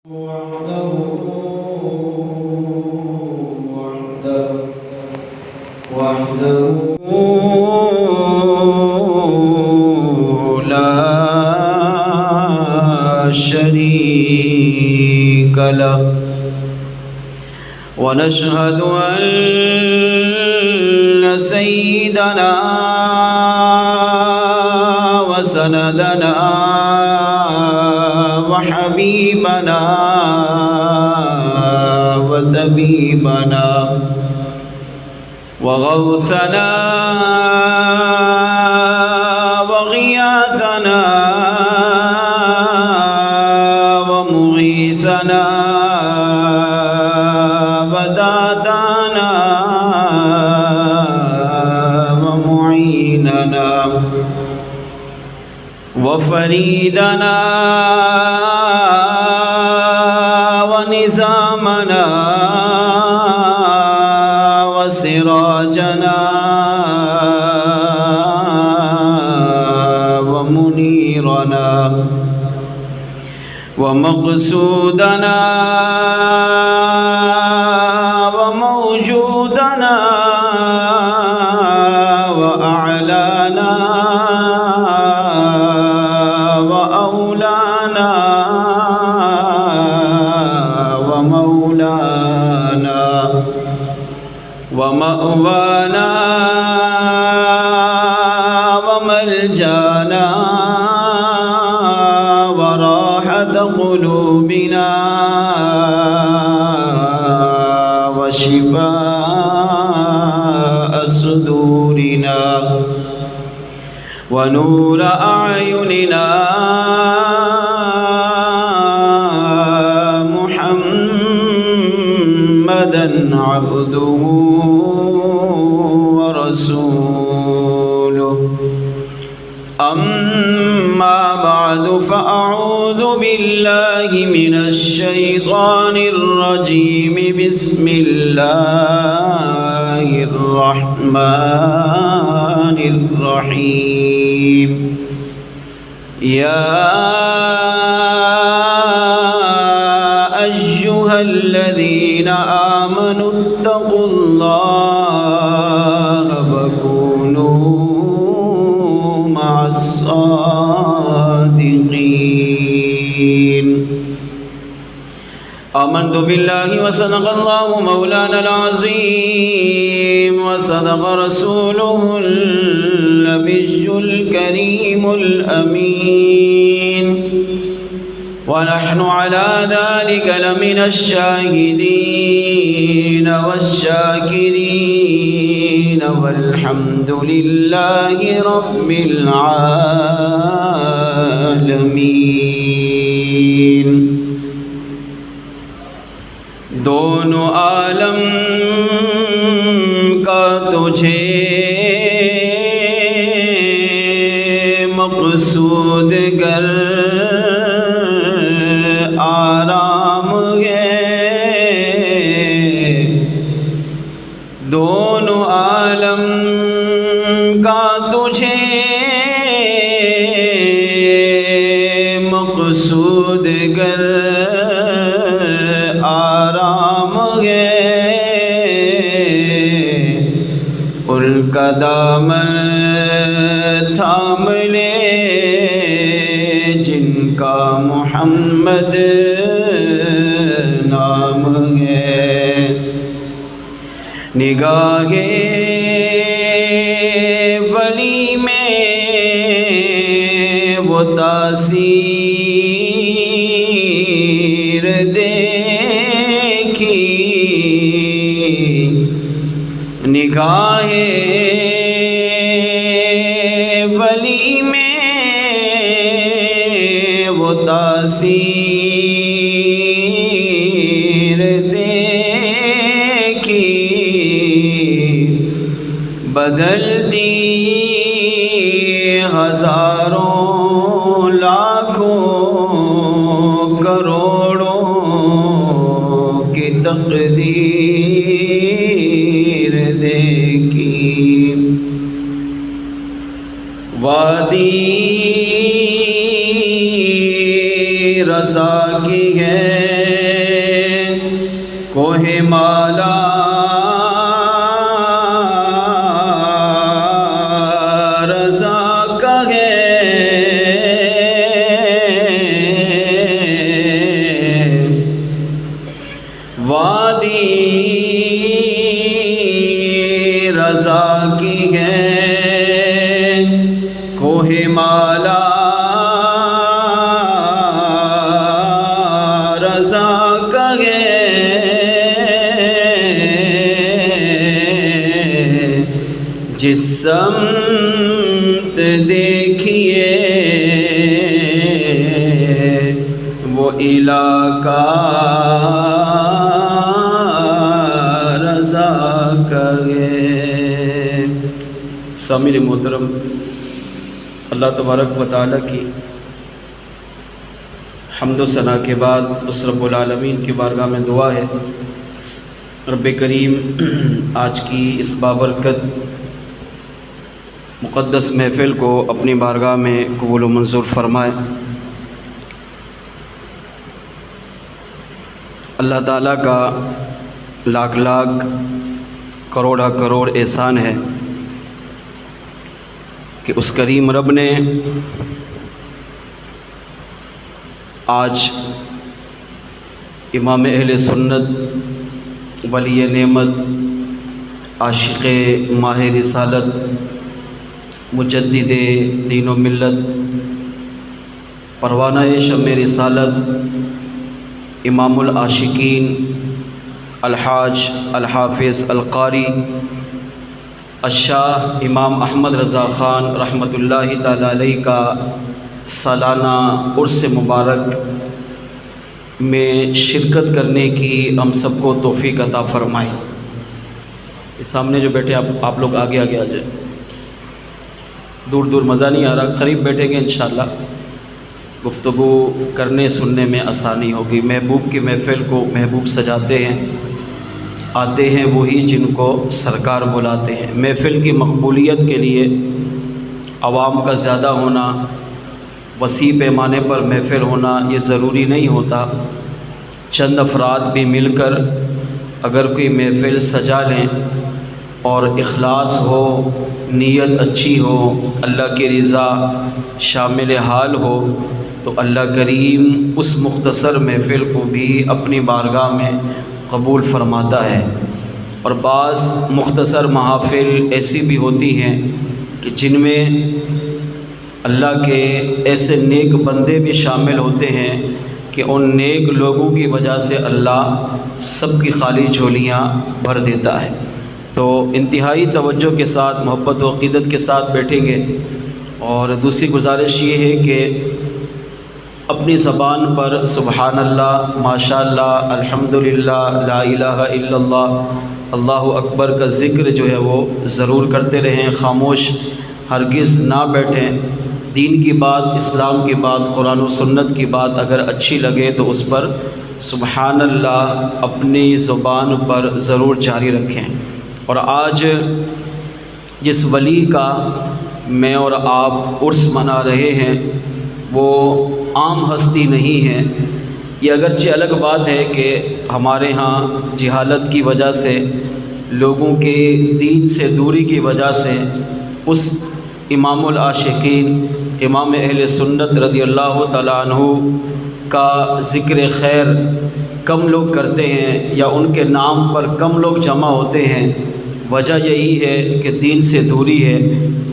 لا شريك له ونشهد أن سيدنا وسندنا وحبيبنا وطبيبنا وغوثنا وغياثنا ومغيثنا ودادانا ومعيننا وفريدنا ونظامنا وسراجنا ومنيرنا ومقصودنا وموجودنا وأعلانا وأولانا ومولانا ومأوانا وملجانا وراحة قلوبنا وشفاء صدورنا ونور أعيننا محمدًا عبده ورسوله أما بعد فأعوذ بالله من الشيطان الرجيم بسم الله الرحمن الرحيم يا أيها الذين آمنوا اتقوا الله وكونوا مع الصادقين آمنت بالله وصدق الله مولانا العظيم وصدق رسوله النبي الكريم الأمين ونحن على ذلك لمن الشاهدين والشاكرين والحمد لله رب العالمين دونوں عالم کا تجھے مقصود گر آرام ہے دونوں عالم کا تجھے مقصود گر آرام ہے ان کا دامن تھام لے جن کا محمد نام ہے نگاہ ولی میں وہ تاثیر دیکھی نگاہ ولی میں وہ تاثیر دیکھی بدل دی ہزاروں لاکھوں کروڑوں کی تقدیر دیکھی وادی رضا کی ہے کوہ مالا رضا کا ہے، وادی رضا کی ہے، کوہ مالا رضا کا ہے، جس سمت دیکھیے وہ علاقہ رضا کرے۔ سامعین محترم، اللہ تبارک و تعالیٰ کی حمد و ثنا کے بعد اس رب العالمین کی بارگاہ میں دعا ہے، رب کریم آج کی اس بابرکت مقدس محفل کو اپنی بارگاہ میں قبول و منظور فرمائے۔ اللہ تعالیٰ کا لاکھ لاکھ کروڑا کروڑ احسان ہے کہ اس کریم رب نے آج امام اہل سنت، ولی نعمت، عاشق ماہ رسالت، مجدد دین و ملت، پروانہ شمع رسالت، امام العاشقین الحاج الحافظ القاری الشاہ امام احمد رضا خان رحمۃ اللہ تعالی علیہ کا سالانہ عرس مبارک میں شرکت کرنے کی ہم سب کو توفیق عطا فرمائے۔ اس سامنے جو بیٹھے آپ لوگ آگے آ جائیں، دور دور مزہ نہیں آ رہا، قریب بیٹھیں گے انشاءاللہ گفتگو کرنے سننے میں آسانی ہوگی۔ محبوب کی محفل کو محبوب سجاتے ہیں، آتے ہیں وہی جن کو سرکار بلاتے ہیں۔ محفل کی مقبولیت کے لیے عوام کا زیادہ ہونا، وسیع پیمانے پر محفل ہونا یہ ضروری نہیں ہوتا، چند افراد بھی مل کر اگر کوئی محفل سجا لیں اور اخلاص ہو، نیت اچھی ہو، اللہ کی رضا شامل حال ہو، تو اللہ کریم اس مختصر محفل کو بھی اپنی بارگاہ میں قبول فرماتا ہے۔ اور بعض مختصر محافل ایسی بھی ہوتی ہیں کہ جن میں اللہ کے ایسے نیک بندے بھی شامل ہوتے ہیں کہ ان نیک لوگوں کی وجہ سے اللہ سب کی خالی جھولیاں بھر دیتا ہے۔ تو انتہائی توجہ کے ساتھ، محبت و عقیدت کے ساتھ بیٹھیں گے، اور دوسری گزارش یہ ہے کہ اپنی زبان پر سبحان اللہ، ماشاء اللہ، الحمدللہ، لا الہ الا اللہ، اللہ اکبر کا ذکر جو ہے وہ ضرور کرتے رہیں، خاموش ہرگز نہ بیٹھیں۔ دین کی بات، اسلام کی بات، قرآن و سنت کی بات اگر اچھی لگے تو اس پر سبحان اللہ اپنی زبان پر ضرور جاری رکھیں۔ اور آج جس ولی کا میں اور آپ عرس منا رہے ہیں وہ عام ہستی نہیں ہے۔ یہ اگرچہ الگ بات ہے کہ ہمارے ہاں جہالت کی وجہ سے، لوگوں کے دین سے دوری کی وجہ سے اس امام العاشقین، امام اہل سنت رضی اللہ تعالیٰ عنہ کا ذکر خیر کم لوگ کرتے ہیں، یا ان کے نام پر کم لوگ جمع ہوتے ہیں۔ وجہ یہی ہے کہ دین سے دوری ہے،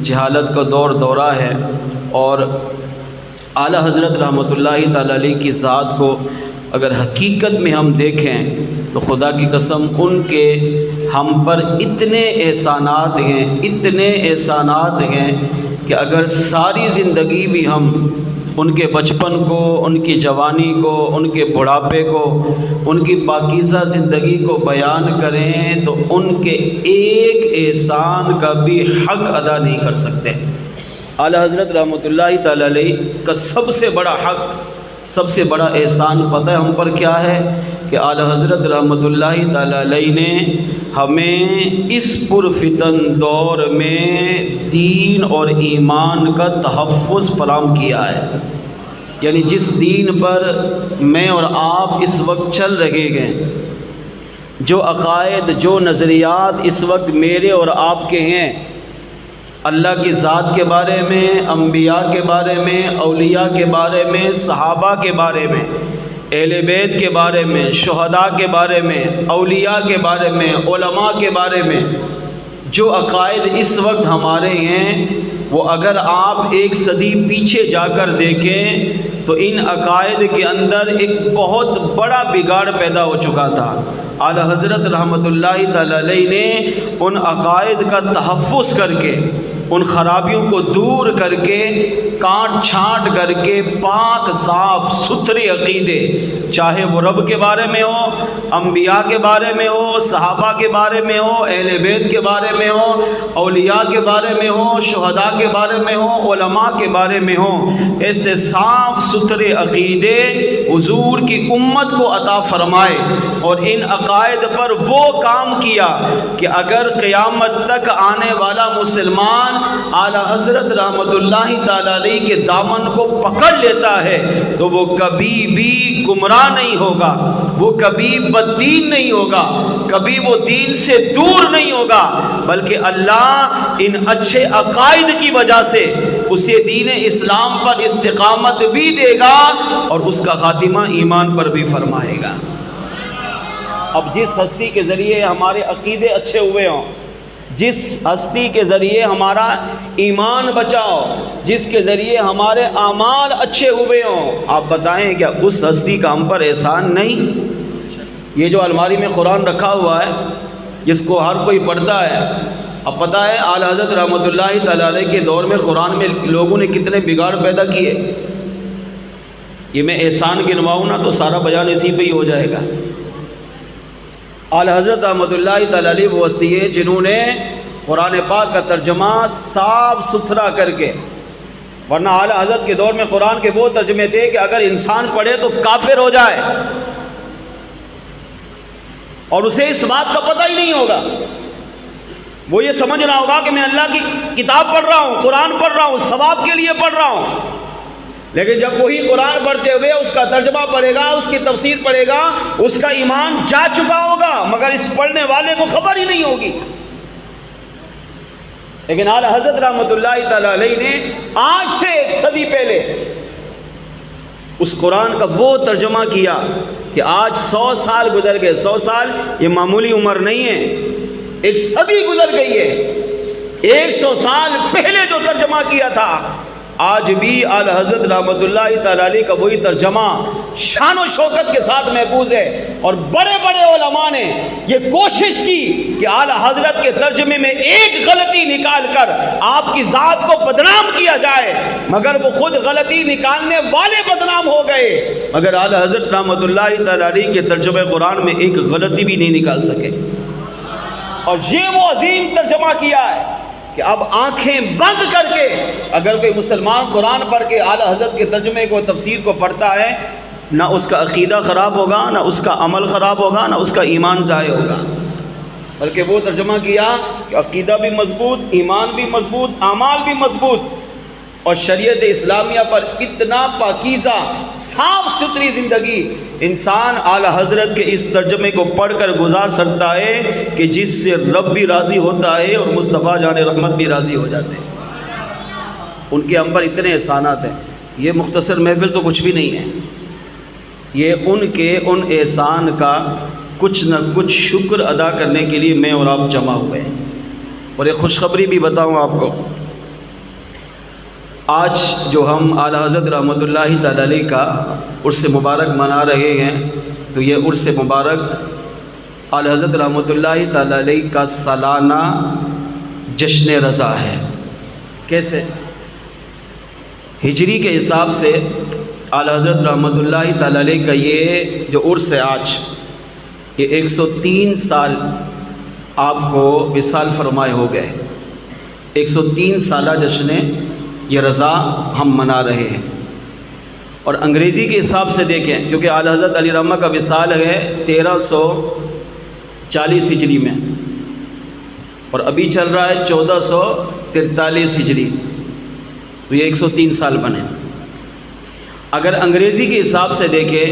جہالت کا دورہ ہے، اور اعلیٰ حضرت رحمۃ اللہ تعالیٰ علیہ کی ذات کو اگر حقیقت میں ہم دیکھیں تو خدا کی قسم ان کے ہم پر اتنے احسانات ہیں کہ اگر ساری زندگی بھی ہم ان کے بچپن کو، ان کی جوانی کو، ان کے بڑھاپے کو، ان کی پاکیزہ زندگی کو بیان کریں تو ان کے ایک احسان کا بھی حق ادا نہیں کر سکتے۔ اعلیٰ حضرت رحمۃ اللہ تعالیٰ علیہ کا سب سے بڑا حق، سب سے بڑا احسان پتہ ہے ہم پر کیا ہے؟ کہ اعلیٰ حضرت رحمۃ اللہ تعالیٰ علیہ نے ہمیں اس پرفتن دور میں دین اور ایمان کا تحفظ فراہم کیا ہے۔ یعنی جس دین پر میں اور آپ اس وقت چل رہے ہیں، جو عقائد، جو نظریات اس وقت میرے اور آپ کے ہیں، اللہ کی ذات کے بارے میں، انبیاء کے بارے میں، اولیاء کے بارے میں، صحابہ کے بارے میں، اہل بیت کے بارے میں، شہداء کے بارے میں، اولیاء کے بارے میں، علماء کے بارے میں، جو عقائد اس وقت ہمارے ہیں، وہ اگر آپ ایک صدی پیچھے جا کر دیکھیں تو ان عقائد کے اندر ایک بہت بڑا بگاڑ پیدا ہو چکا تھا۔ اعلیٰ حضرت رحمۃ اللہ تعالی علیہ نے ان عقائد کا تحفظ کر کے، ان خرابیوں کو دور کر کے، کاٹ چھانٹ کر کے پاک صاف ستھرے عقیدے، چاہے وہ رب کے بارے میں ہو، انبیاء کے بارے میں ہو، صحابہ کے بارے میں ہو، اہل بیت کے بارے میں ہو، اولیاء کے بارے میں ہو، شہداء کے بارے میں ہو، علماء کے بارے میں ہو، ایسے صاف ستھرے عقیدے حضور کی امت کو عطا فرمائے، اور ان عقائد پر وہ کام کیا کہ اگر قیامت تک آنے والا مسلمان اعلیٰ حضرت رحمۃ اللہ تعالی علیہ کے دامن کو پکڑ لیتا ہے تو وہ کبھی بھی گمراہ نہیں ہوگا، وہ کبھی بددین نہیں ہوگا، کبھی وہ دین سے دور نہیں ہوگا، بلکہ اللہ ان اچھے عقائد کی وجہ سے اسے دین اسلام پر استقامت بھی دے گا اور اس کا خاتمہ ایمان پر بھی فرمائے گا۔ اب جس ہستی کے ذریعے ہمارے عقیدے اچھے ہوئے ہوں، جس ہستی کے ذریعے ہمارا ایمان بچا ہو، جس کے ذریعے ہمارے اعمال اچھے ہوئے ہوں، آپ بتائیں کیا اس ہستی کا ہم پر احسان نہیں؟ یہ جو الماری میں قرآن رکھا ہوا ہے، جس کو ہر کوئی پڑھتا ہے، اب پتہ ہے اعلیٰ حضرت رحمۃ اللہ تعالی علیہ کے دور میں قرآن میں لوگوں نے کتنے بگاڑ پیدا کیے۔ یہ میں احسان گنواؤں نا تو سارا بیان اسی پہ ہی ہو جائے گا۔ اعلیٰ حضرت رحمۃ اللہ تعالی علیہ وہ ہستی ہیں جنہوں نے قرآن پاک کا ترجمہ صاف ستھرا کر کے، ورنہ اعلیٰ حضرت کے دور میں قرآن کے وہ ترجمے تھے کہ اگر انسان پڑھے تو کافر ہو جائے اور اسے اس بات کا پتہ ہی نہیں ہوگا، وہ یہ سمجھ رہا ہوگا کہ میں اللہ کی کتاب پڑھ رہا ہوں، قرآن پڑھ رہا ہوں، ثواب کے لیے پڑھ رہا ہوں، لیکن جب وہی قرآن پڑھتے ہوئے اس کا ترجمہ پڑھے گا، اس کی تفسیر پڑھے گا، اس کا ایمان جا چکا ہوگا مگر اس پڑھنے والے کو خبر ہی نہیں ہوگی۔ لیکن اعلیٰ حضرت رحمۃ اللہ تعالی علیہ نے آج سے ایک صدی پہلے اس قرآن کا وہ ترجمہ کیا کہ آج 100 سال گزر گئے۔ 100 سال یہ معمولی عمر نہیں ہے، ایک صدی گزر گئی ہے۔ 100 سال پہلے جو ترجمہ کیا تھا، آج بھی اعلیٰ حضرت رحمۃ اللہ تعالی علیہ کا وہی ترجمہ شان و شوکت کے ساتھ محفوظ ہے، اور بڑے بڑے علماء نے یہ کوشش کی کہ اعلیٰ حضرت کے ترجمے میں ایک غلطی نکال کر آپ کی ذات کو بدنام کیا جائے، مگر وہ خود غلطی نکالنے والے بدنام ہو گئے، مگر اعلیٰ حضرت رحمۃ اللہ تعالی علیہ کے ترجمہ قرآن میں ایک غلطی بھی نہیں نکال سکے۔ اور یہ وہ عظیم ترجمہ کیا ہے کہ اب آنکھیں بند کر کے اگر کوئی مسلمان قرآن پڑھ کے اعلیٰ حضرت کے ترجمے کو، تفسیر کو پڑھتا ہے، نہ اس کا عقیدہ خراب ہوگا، نہ اس کا عمل خراب ہوگا، نہ اس کا ایمان ضائع ہوگا، بلکہ وہ ترجمہ کیا کہ عقیدہ بھی مضبوط، ایمان بھی مضبوط، اعمال بھی مضبوط، اور شریعت اسلامیہ پر اتنا پاکیزہ صاف ستھری زندگی انسان اعلیٰ حضرت کے اس ترجمے کو پڑھ کر گزار سکتا ہے کہ جس سے رب بھی راضی ہوتا ہے اور مصطفیٰ جان رحمت بھی راضی ہو جاتے ہیں۔ ان کے ہم پر اتنے احسانات ہیں، یہ مختصر محفل تو کچھ بھی نہیں ہے، یہ ان کے ان احسان کا کچھ نہ کچھ شکر ادا کرنے کے لیے میں اور آپ جمع ہوئے ہیں۔ اور ایک خوشخبری بھی بتاؤں آپ کو، آج جو ہم اعلیٰ حضرت رحمۃ اللہ تعالی علیہ کا عرس مبارک منا رہے ہیں، تو یہ عرس مبارک اعلیٰ حضرت رحمۃ اللہ تعالی علیہ کا سالانہ جشن رضا ہے۔ کیسے؟ ہجری کے حساب سے اعلیٰ حضرت رحمۃ اللہ تعالی علیہ کا یہ جو عرس ہے آج، یہ 103 سال آپ کو وصال فرمائے ہو گئے۔ 103 سالہ جشن یہ رضا ہم منا رہے ہیں۔ اور انگریزی کے حساب سے دیکھیں، کیونکہ اعلیٰ حضرت علی رحمہ کا وصال ہے 1340 ہجری میں، اور ابھی چل رہا ہے 1443 ہجری، تو یہ 103 سال بنے۔ اگر انگریزی کے حساب سے دیکھیں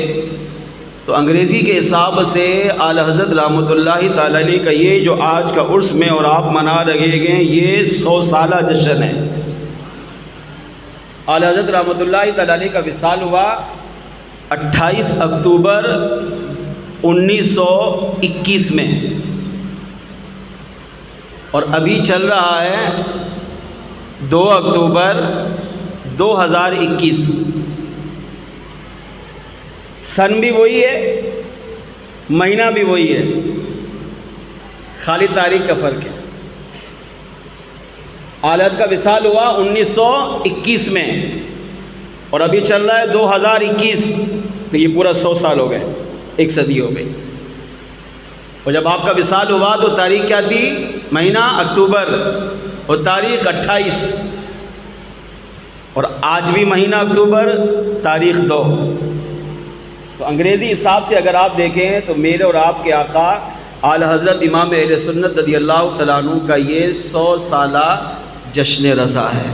تو انگریزی کے حساب سے اعلیٰ حضرت رحمۃ اللہ تعالیٰ علیہ کا یہ جو آج کا عرس میں اور آپ منا رہے ہیں یہ 100 سالہ جشن ہے۔ اعلیٰ حضرت رحمۃ اللہ تعالیٰ علیہ کا وصال ہوا 28 اکتوبر 1921 میں، اور ابھی چل رہا ہے 2 اکتوبر 2021۔ سن بھی وہی ہے، مہینہ بھی وہی ہے، خالی تاریخ کا فرق ہے۔ اعلیٰ کا وصال ہوا 1921 میں اور ابھی چل رہا ہے 2021، تو یہ پورا 100 سال ہو گئے، 1 صدی ہو گئی۔ اور جب آپ کا وصال ہوا تو تاریخ کیا تھی؟ مہینہ اکتوبر اور تاریخ 28، اور آج بھی مہینہ اکتوبر، تاریخ 2۔ تو انگریزی حساب سے اگر آپ دیکھیں تو میرے اور آپ کے آقا اعلیٰ حضرت امام اہل سنت رضی اللہ تعالیٰ عنہ کا یہ 100 سالہ جشن رضا ہے۔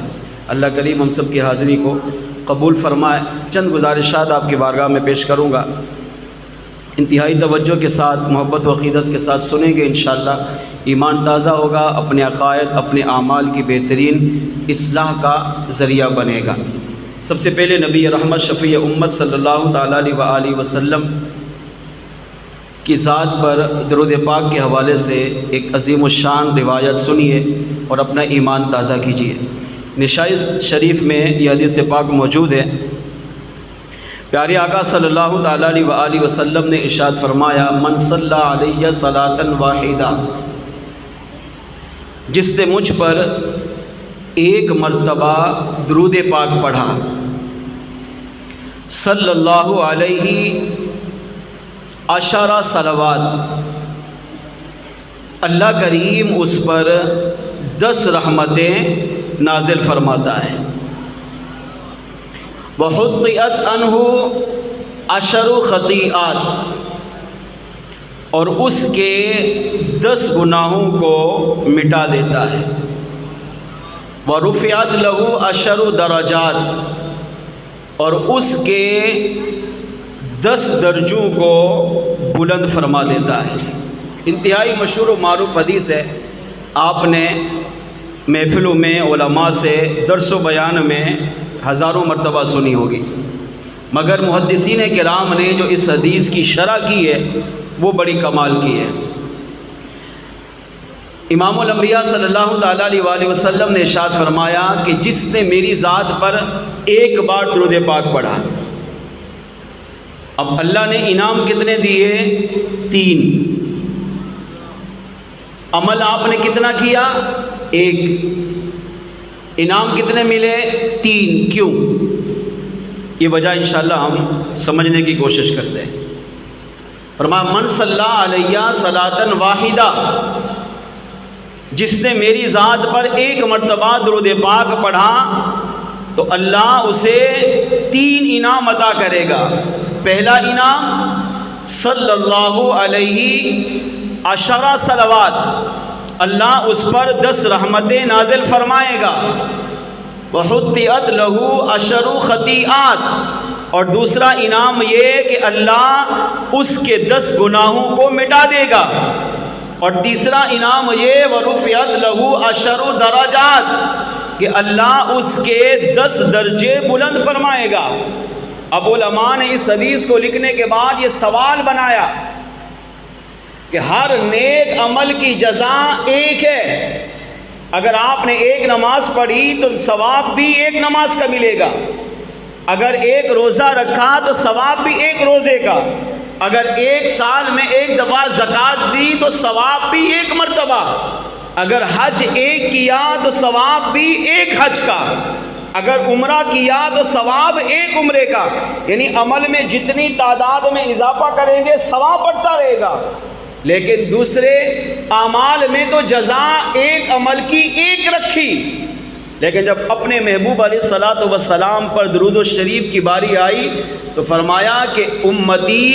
اللہ کریم ہم سب کی حاضری کو قبول فرمائے۔ چند گزارشات آپ کی بارگاہ میں پیش کروں گا، انتہائی توجہ کے ساتھ، محبت و عقیدت کے ساتھ سنیں گے، انشاءاللہ ایمان تازہ ہوگا، اپنے عقائد، اپنے اعمال کی بہترین اصلاح کا ذریعہ بنے گا۔ سب سے پہلے نبی رحمت شفیع امت صلی اللہ تعالیٰ علیہ وآلہ وسلم کی ذات پر درود پاک کے حوالے سے ایک عظیم الشان روایت سنیے اور اپنا ایمان تازہ کیجیے۔ نشائی شریف میں یہ حدیث پاک موجود ہے۔ پیارے آقا صلی اللہ تعالیٰ علیہ وآلہ وسلم نے ارشاد فرمایا، من صلی علیہ صلاۃ واحدہ، جس نے مجھ پر ایک مرتبہ درود پاک پڑھا، صلی اللہ علیہ عشرہ صلوات، اللہ کریم اس پر 10 رحمتیں نازل فرماتا ہے۔ وحطت عنہ 10 خطیئات، اور اس کے 10 گناہوں کو مٹا دیتا ہے۔ ورفعت لہ 10 درجات، اور اس کے 10 درجوں کو بلند فرما دیتا ہے۔ انتہائی مشہور و معروف حدیث ہے، آپ نے محفلوں میں علماء سے درس و بیان میں ہزاروں مرتبہ سنی ہوگی، مگر محدثین کرام نے جو اس حدیث کی شرح کی ہے وہ بڑی کمال کی ہے۔ امام الانبیاء صلی اللہ تعالیٰ علیہ وآلہ وسلم نے ارشاد فرمایا کہ جس نے میری ذات پر ایک بار درود پاک پڑھا، اب اللہ نے انعام کتنے دیے؟ 3۔ عمل آپ نے کتنا کیا؟ 1۔ انعام کتنے ملے؟ 3۔ کیوں؟ یہ وجہ انشاءاللہ ہم سمجھنے کی کوشش کرتے ہیں۔ فرمایا من صلی علیہ صلاۃ واحدہ، جس نے میری ذات پر ایک مرتبہ درود پاک پڑھا تو اللہ اسے 3 انعام عطا کرے گا۔ پہلا انعام صلی اللہ علیہ 10 صلوات، اللہ اس پر 10 رحمتیں نازل فرمائے گا۔ وحطت لہ 10 خطیئات، اور دوسرا انعام یہ کہ اللہ اس کے 10 گناہوں کو مٹا دے گا۔ اور تیسرا انعام یہ ورفعت لہ 10 درجات، کہ اللہ اس کے 10 درجے بلند فرمائے گا۔ اب علماء نے اس حدیث کو لکھنے کے بعد یہ سوال بنایا کہ ہر نیک عمل کی جزا ایک ہے، اگر آپ نے ایک نماز پڑھی تو ثواب بھی ایک نماز کا ملے گا، اگر ایک روزہ رکھا تو ثواب بھی ایک روزے کا، اگر ایک سال میں ایک دفعہ زکوٰۃ دی تو ثواب بھی ایک مرتبہ، اگر حج ایک کیا تو ثواب بھی ایک حج کا، اگر عمرہ کیا تو ثواب ایک عمرے کا۔ یعنی عمل میں جتنی تعداد میں اضافہ کریں گے ثواب بڑھتا رہے گا، لیکن دوسرے اعمال میں تو جزا ایک عمل کی ایک رکھی۔ لیکن جب اپنے محبوب علیہ الصلاۃ والسلام پر درود و شریف کی باری آئی تو فرمایا کہ امتی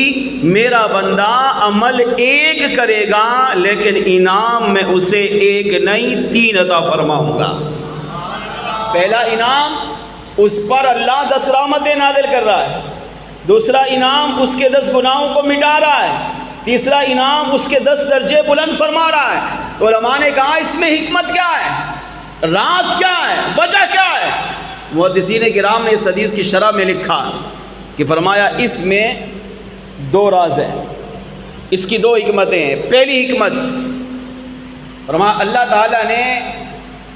میرا بندہ عمل ایک کرے گا لیکن انعام میں اسے ایک نہیں 3 عطا فرماؤں گا۔ پہلا انعام اس پر اللہ 10 رحمتیں نازل کر رہا ہے، دوسرا انعام اس کے 10 گناہوں کو مٹا رہا ہے، تیسرا انعام اس کے 10 درجے بلند فرما رہا ہے۔ تو علماء نے کہا اس میں حکمت کیا ہے، راز کیا ہے، وجہ کیا ہے؟ محدثین کرام نے اس حدیث کی شرح میں لکھا کہ فرمایا اس میں 2 راز ہیں، اس کی 2 حکمتیں ہیں۔ پہلی حکمت فرمایا اللہ تعالیٰ نے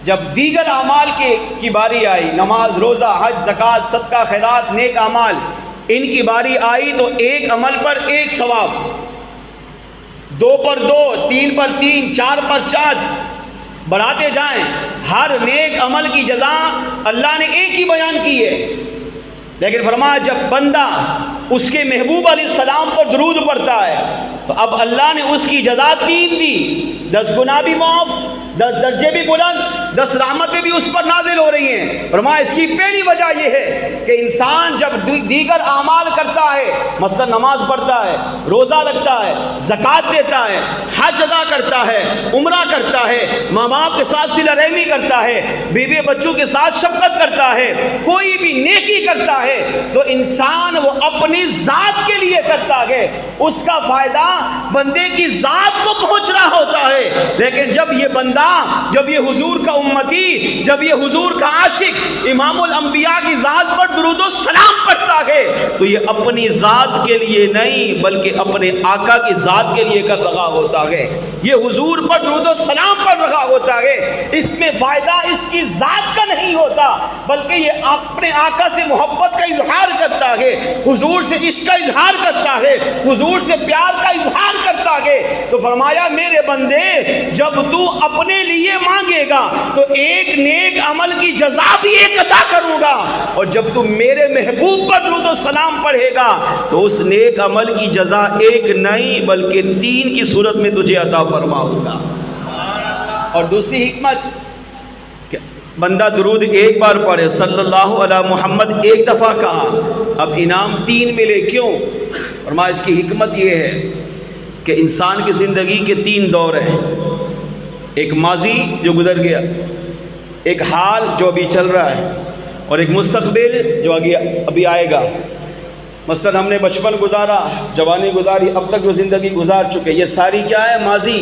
جب دیگر اعمال کی باری آئی، نماز، روزہ، حج، زکوٰۃ، صدقہ، خیرات، نیک اعمال، ان کی باری آئی تو ایک عمل پر ایک ثواب، 2 پر 2، 3 پر 3، 4 پر 4 بڑھاتے جائیں۔ ہر نیک عمل کی جزا اللہ نے ایک ہی بیان کی ہے، لیکن فرمایا جب بندہ اس کے محبوب علیہ السلام پر درود پڑھتا ہے تو اب اللہ نے اس کی جزا 3 دی، 10 گناہ بھی معاف، 10 درجے بھی بلند، 10 رحمتیں بھی اس پر نازل ہو رہی ہیں۔ فرمایا اس کی پہلی وجہ یہ ہے کہ انسان جب دیگر اعمال کرتا ہے، مثلا نماز پڑھتا ہے، روزہ رکھتا ہے، زکوٰۃ دیتا ہے، حج ادا کرتا ہے، عمرہ کرتا ہے، ماں باپ کے ساتھ صلہ رحمی کرتا ہے، بیوی بچوں کے ساتھ شفقت کرتا ہے، کوئی بھی نیکی کرتا ہے تو انسان وہ اپنی ذات کے لیے کرتا ہے، اس کا فائدہ بندے کی ذات کو پہنچ رہا ہوتا ہے۔ لیکن جب یہ بندہ، جب یہ حضور کا امتی، جب یہ حضور کا عاشق امام الانبیاء کی ذات پر درود و سلام پڑھتا ہے تو یہ اپنی ذات کے لیے نہیں بلکہ اپنے آقا کی ذات کے لیے کر رہا ہوتا ہے، یہ حضور پر درود و سلام پڑھ رہا ہوتا ہے۔ اس میں فائدہ اس کی ذات کا نہیں ہوتا بلکہ یہ اپنے آقا سے محبت کا اظہار کرتا ہے، حضور سے عشق کا اظہار کرتا ہے، حضور سے پیار کا اظہار کرتا ہے۔ تو فرمایا میرے بندے جب تو اپنے لیے مانگے گا تو ایک نیک عمل کی جزا بھی ایک عطا کروں گا، اور جب تو میرے محبوب پر درود و سلام پڑھے گا تو اس نیک عمل کی جزا ایک نہیں بلکہ 3 کی صورت میں تجھے عطا فرماؤں گا۔ اور دوسری حکمت کہ بندہ درود ایک بار پڑھے، صلی اللہ علی محمد ایک دفعہ کہا، اب انعام 3 ملے۔ کیوں؟ فرمایا اس کی حکمت یہ ہے کہ انسان کی زندگی کے 3 دور ہیں، ایک ماضی جو گزر گیا، ایک حال جو ابھی چل رہا ہے، اور ایک مستقبل جو ابھی آئے گا۔ مثلا ہم نے بچپن گزارا، جوانی گزاری، اب تک جو زندگی گزار چکے، یہ ساری کیا ہے؟ ماضی۔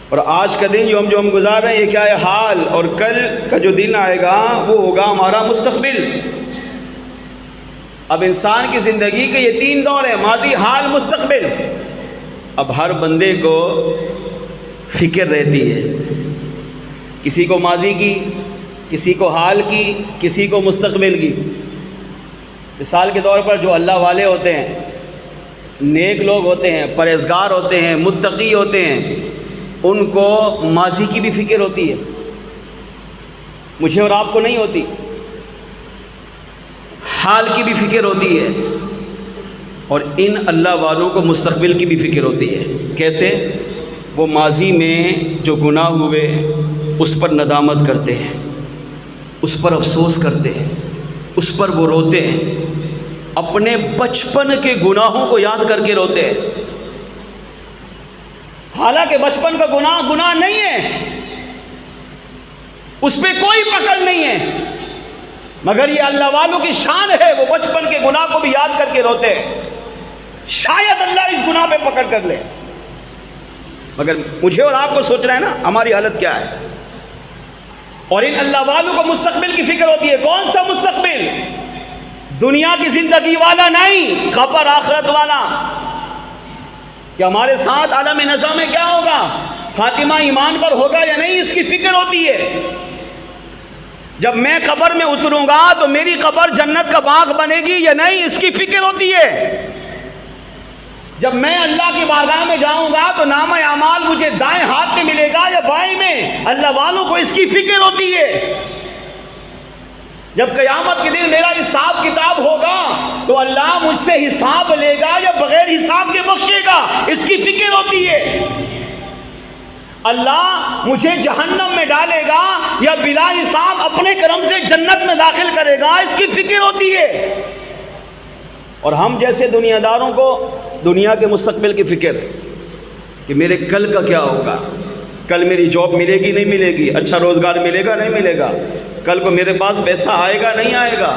اور آج کا دن جو ہم گزار رہے ہیں یہ کیا ہے؟ حال۔ اور کل کا جو دن آئے گا وہ ہوگا ہمارا مستقبل۔ اب انسان کی زندگی کے یہ 3 دور ہیں، ماضی، حال، مستقبل۔ اب ہر بندے کو فکر رہتی ہے، کسی کو ماضی کی، کسی کو حال کی، کسی کو مستقبل کی۔ مثال کے طور پر جو اللہ والے ہوتے ہیں، نیک لوگ ہوتے ہیں، پرہیزگار ہوتے ہیں، متقی ہوتے ہیں، ان کو ماضی کی بھی فکر ہوتی ہے، مجھے اور آپ کو نہیں ہوتی۔ حال کی بھی فکر ہوتی ہے، اور ان اللہ والوں کو مستقبل کی بھی فکر ہوتی ہے۔ کیسے؟ وہ ماضی میں جو گناہ ہوئے اس پر ندامت کرتے ہیں، اس پر افسوس کرتے ہیں، اس پر وہ روتے ہیں، اپنے بچپن کے گناہوں کو یاد کر کے روتے ہیں۔ حالانکہ بچپن کا گناہ نہیں ہے، اس پہ کوئی پکڑ نہیں ہے، مگر یہ اللہ والوں کی شان ہے، وہ بچپن کے گناہ کو بھی یاد کر کے روتے ہیں۔ شاید اللہ اس گناہ پہ پکڑ کر لے، مگر مجھے اور آپ کو سوچنا ہے نا ہماری حالت کیا ہے۔ اور ان اللہ والوں کو مستقبل کی فکر ہوتی ہے۔ کون سا مستقبل؟ دنیا کی زندگی والا نہیں، قبر آخرت والا، کہ ہمارے ساتھ عالم نظام میں کیا ہوگا، خاتمہ ایمان پر ہوگا یا نہیں، اس کی فکر ہوتی ہے۔ جب میں قبر میں اتروں گا تو میری قبر جنت کا باغ بنے گی یا نہیں، اس کی فکر ہوتی ہے۔ جب میں اللہ کی بارگاہ میں جاؤں گا تو نامہ اعمال مجھے دائیں ہاتھ میں ملے گا یا بائیں میں، اللہ والوں کو اس کی فکر ہوتی ہے۔ جب قیامت کے دن میرا حساب کتاب ہوگا تو اللہ مجھ سے حساب لے گا یا بغیر حساب کے بخشے گا، اس کی فکر ہوتی ہے۔ اللہ مجھے جہنم میں ڈالے گا یا بلا حساب اپنے کرم سے جنت میں داخل کرے گا، اس کی فکر ہوتی ہے۔ اور ہم جیسے دنیا داروں کو دنیا کے مستقبل کی فکر کہ میرے کل کا کیا ہوگا، کل میری جاب ملے گی نہیں ملے گی، اچھا روزگار ملے گا نہیں ملے گا، کل کو میرے پاس پیسہ آئے گا نہیں آئے گا۔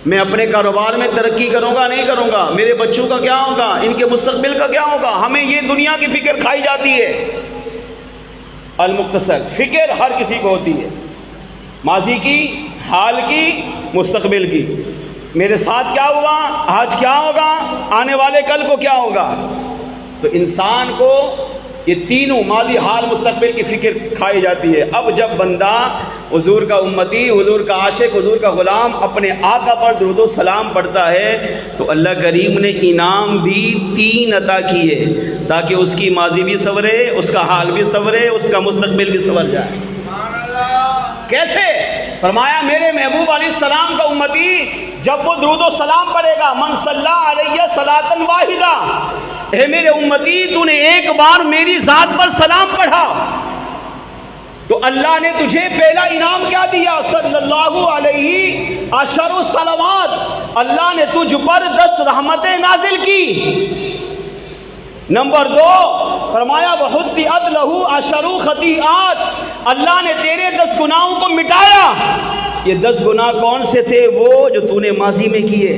میں اپنے کاروبار میں ترقی کروں گا نہیں کروں گا، میرے بچوں کا کیا ہوگا، ان کے مستقبل کا کیا ہوگا. ہمیں یہ دنیا کی فکر کھائی جاتی ہے. المختصر فکر ہر کسی کو ہوتی ہے، ماضی کی، حال کی، مستقبل کی. میرے ساتھ کیا ہوا، آج کیا ہوگا، آنے والے کل کو کیا ہوگا. تو انسان کو یہ تینوں ماضی، حال، مستقبل کی فکر کھائی جاتی ہے. اب جب بندہ حضور کا امتی، حضور کا عاشق، حضور کا غلام اپنے آقا پر درود و سلام پڑھتا ہے تو اللہ کریم نے انعام بھی 3 عطا کیے تاکہ اس کی ماضی بھی سنورے، اس کا حال بھی سنورے، اس کا مستقبل بھی سنور جائے. کیسے؟ فرمایا میرے محبوب علیہ السلام کا امتی جب وہ درود و سلام پڑھے گا، من صلی علیہ صلاۃ واحدہ، اے میرے امتی تو نے ایک بار میری ذات پر سلام پڑھا تو اللہ نے تجھے پہلا انعام کیا دیا، صلی اللہ علیہ عشر صلوات، اللہ نے تجھ پر 10 رحمتیں نازل کی. نمبر 2 فرمایا وحطت لہ عشر خطیئات، اللہ نے تیرے 10 گناہوں کو مٹایا. یہ 10 گناہ کون سے تھے؟ وہ جو تو نے ماضی میں کیے،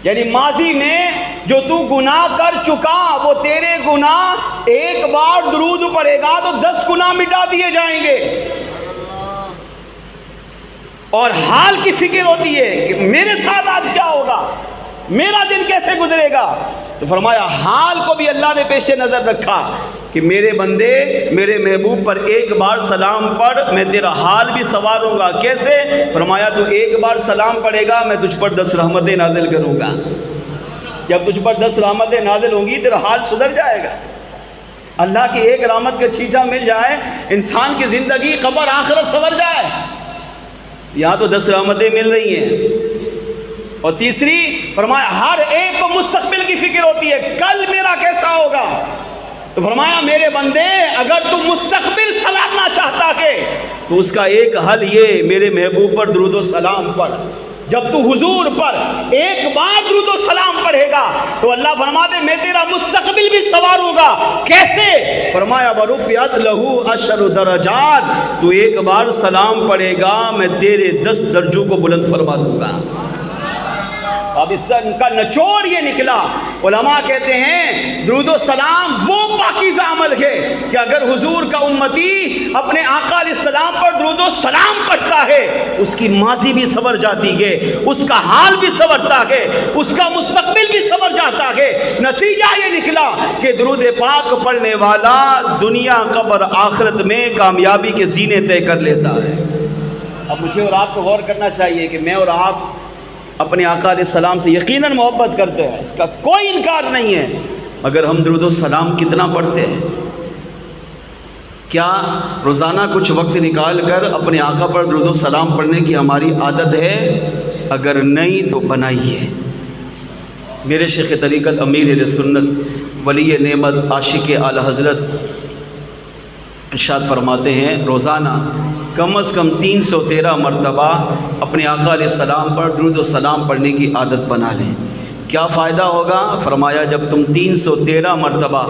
یعنی ماضی میں جو تو گناہ کر چکا وہ تیرے گناہ ایک بار درود پڑھے گا تو 10 گناہ مٹا دیے جائیں گے. اور حال کی فکر ہوتی ہے کہ میرے ساتھ آج کیا ہوگا، میرا دن کیسے گزرے گا. تو فرمایا حال کو بھی اللہ نے پیش نظر رکھا کہ میرے بندے میرے محبوب پر ایک بار سلام پڑھ، میں تیرا حال بھی سنواروں گا. کیسے؟ فرمایا تو ایک بار سلام پڑھے گا میں تجھ پر 10 رحمتیں نازل کروں گا. جب تجھ پر 10 رحمتیں نازل ہوں گی تیرا حال سدھر جائے گا. اللہ کی ایک رحمت کا چھینچا مل جائے، انسان کی زندگی قبر آخرت سنور جائے. یہاں تو 10 رحمتیں مل رہی ہیں. اور تیسری فرمایا ہر ایک کو مستقبل کی فکر ہوتی ہے، کل میرا کیسا ہوگا. تو فرمایا میرے بندے اگر تو مستقبل سنوارنا چاہتا ہے تو اس کا ایک حل یہ، میرے محبوب پر درود و سلام پڑھ. جب تو حضور پر ایک بار درود و سلام پڑھے گا تو اللہ فرماتے میں تیرا مستقبل بھی سنواروں گا. کیسے؟ فرمایا وَرُفِعَتْ لَهُ عَشْرُ دَرَجَاتٍ، تو ایک بار سلام پڑھے گا میں تیرے 10 درجوں کو بلند فرما دوں گا. اب اس کا نچوڑ یہ نکلا، علماء کہتے ہیں درود و سلام وہ پاکیزہ عمل ہے کہ اگر حضور کا امتی اپنے آقا علیہ السلام پر درود و سلام پڑھتا ہے اس کی ماضی بھی سنور جاتی ہے، اس کا حال بھی سنورتا ہے، اس کا مستقبل بھی سنور جاتا ہے. نتیجہ یہ نکلا کہ درود پاک پڑھنے والا دنیا قبر آخرت میں کامیابی کے زینے طے کر لیتا ہے. اب مجھے اور آپ کو غور کرنا چاہیے کہ میں اور آپ اپنے آقا علیہ السلام سے یقیناً محبت کرتے ہیں، اس کا کوئی انکار نہیں ہے، مگر ہم درود و سلام کتنا پڑھتے ہیں؟ کیا روزانہ کچھ وقت نکال کر اپنے آقا پر درود و سلام پڑھنے کی ہماری عادت ہے؟ اگر نہیں تو بنائیے. میرے شیخ طریقت امیر اہل سنت ولی نعمت عاشق اعلی حضرت ارشاد فرماتے ہیں روزانہ کم از کم 313 مرتبہ اپنے آقا علیہ السلام پر درود و سلام پڑھنے کی عادت بنا لیں. کیا فائدہ ہوگا؟ فرمایا جب تم 313 مرتبہ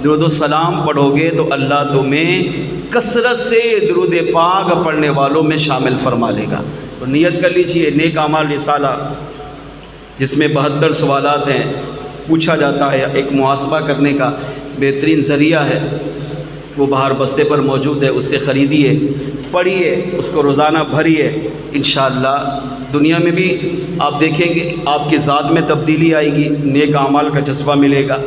درود و سلام پڑھو گے تو اللہ تمہیں کثرت سے درود پاک پڑھنے والوں میں شامل فرما لے گا. تو نیت کر لیجئے نیک اعمال رسالہ جس میں 72 سوالات ہیں، پوچھا جاتا ہے، ایک محاسبہ کرنے کا بہترین ذریعہ ہے. وہ باہر بستے پر موجود ہے، اس سے خریدیے، پڑھیے، اس کو روزانہ بھریے. انشاءاللہ دنیا میں بھی آپ دیکھیں گے آپ کی ذات میں تبدیلی آئے گی، نیک اعمال کا جذبہ ملے گا،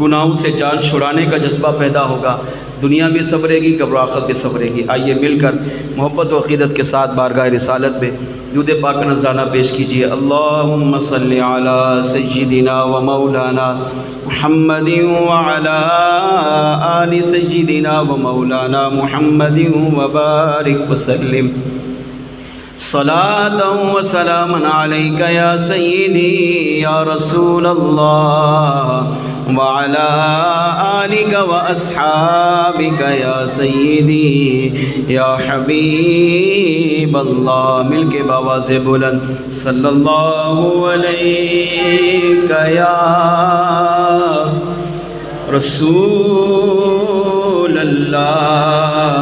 گناہوں سے جان چھڑانے کا جذبہ پیدا ہوگا، دنیا بھی سنورے گی، قبر آخرت بھی سنورے گی. آئیے مل کر محبت و عقیدت کے ساتھ بارگاہ رسالت میں درود پاک کا نذرانہ پیش کیجیے. اللہم صلی علی سیدنا و مولانا محمد وعلی آل سیدنا و مولانا محمد وبارک وسلم. صلاة و سلاما علیک یا سیدی یا رسول اللہ وعلی آلک و اصحابک یا سیدی یا حبیب اللہ. مل کے بآواز بلند صلی اللہ علیک یا رسول اللہ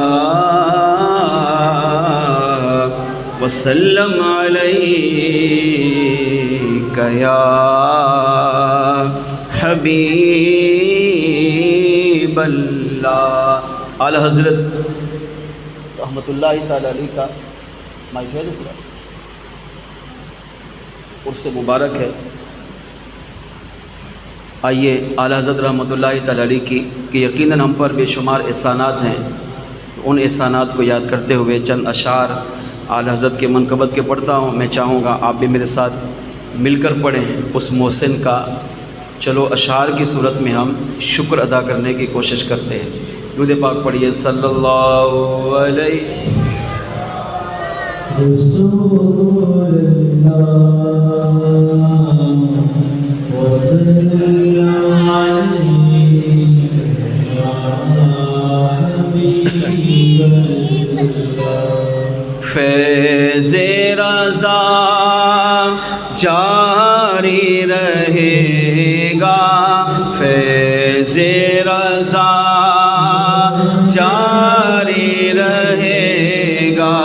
وسلم علیک یا حبیب اللہ۔ اعلیٰ حضرت رحمۃ اللہ تعالی علیہ کا مائک ہے دوسرا عرس مبارک ہے۔ آئیے اعلیٰ حضرت رحمۃ اللہ تعالی علیہ کی کہ یقیناً ہم پر بے شمار احسانات ہیں، ان احسانات کو یاد کرتے ہوئے چند اشعار اعلیٰ حضرت کے منقبت کے پڑھتا ہوں۔ میں چاہوں گا آپ بھی میرے ساتھ مل کر پڑھیں اس محسن کا۔ چلو اشعار کی صورت میں ہم شکر ادا کرنے کی کوشش کرتے ہیں۔ درود پاک پڑھیے صلی اللہ علیہ رسول اللہ وسلم علیک یا حبیب اللہ۔ فیض رضا جاری رہے گا، فیض رضا جاری رہے گا،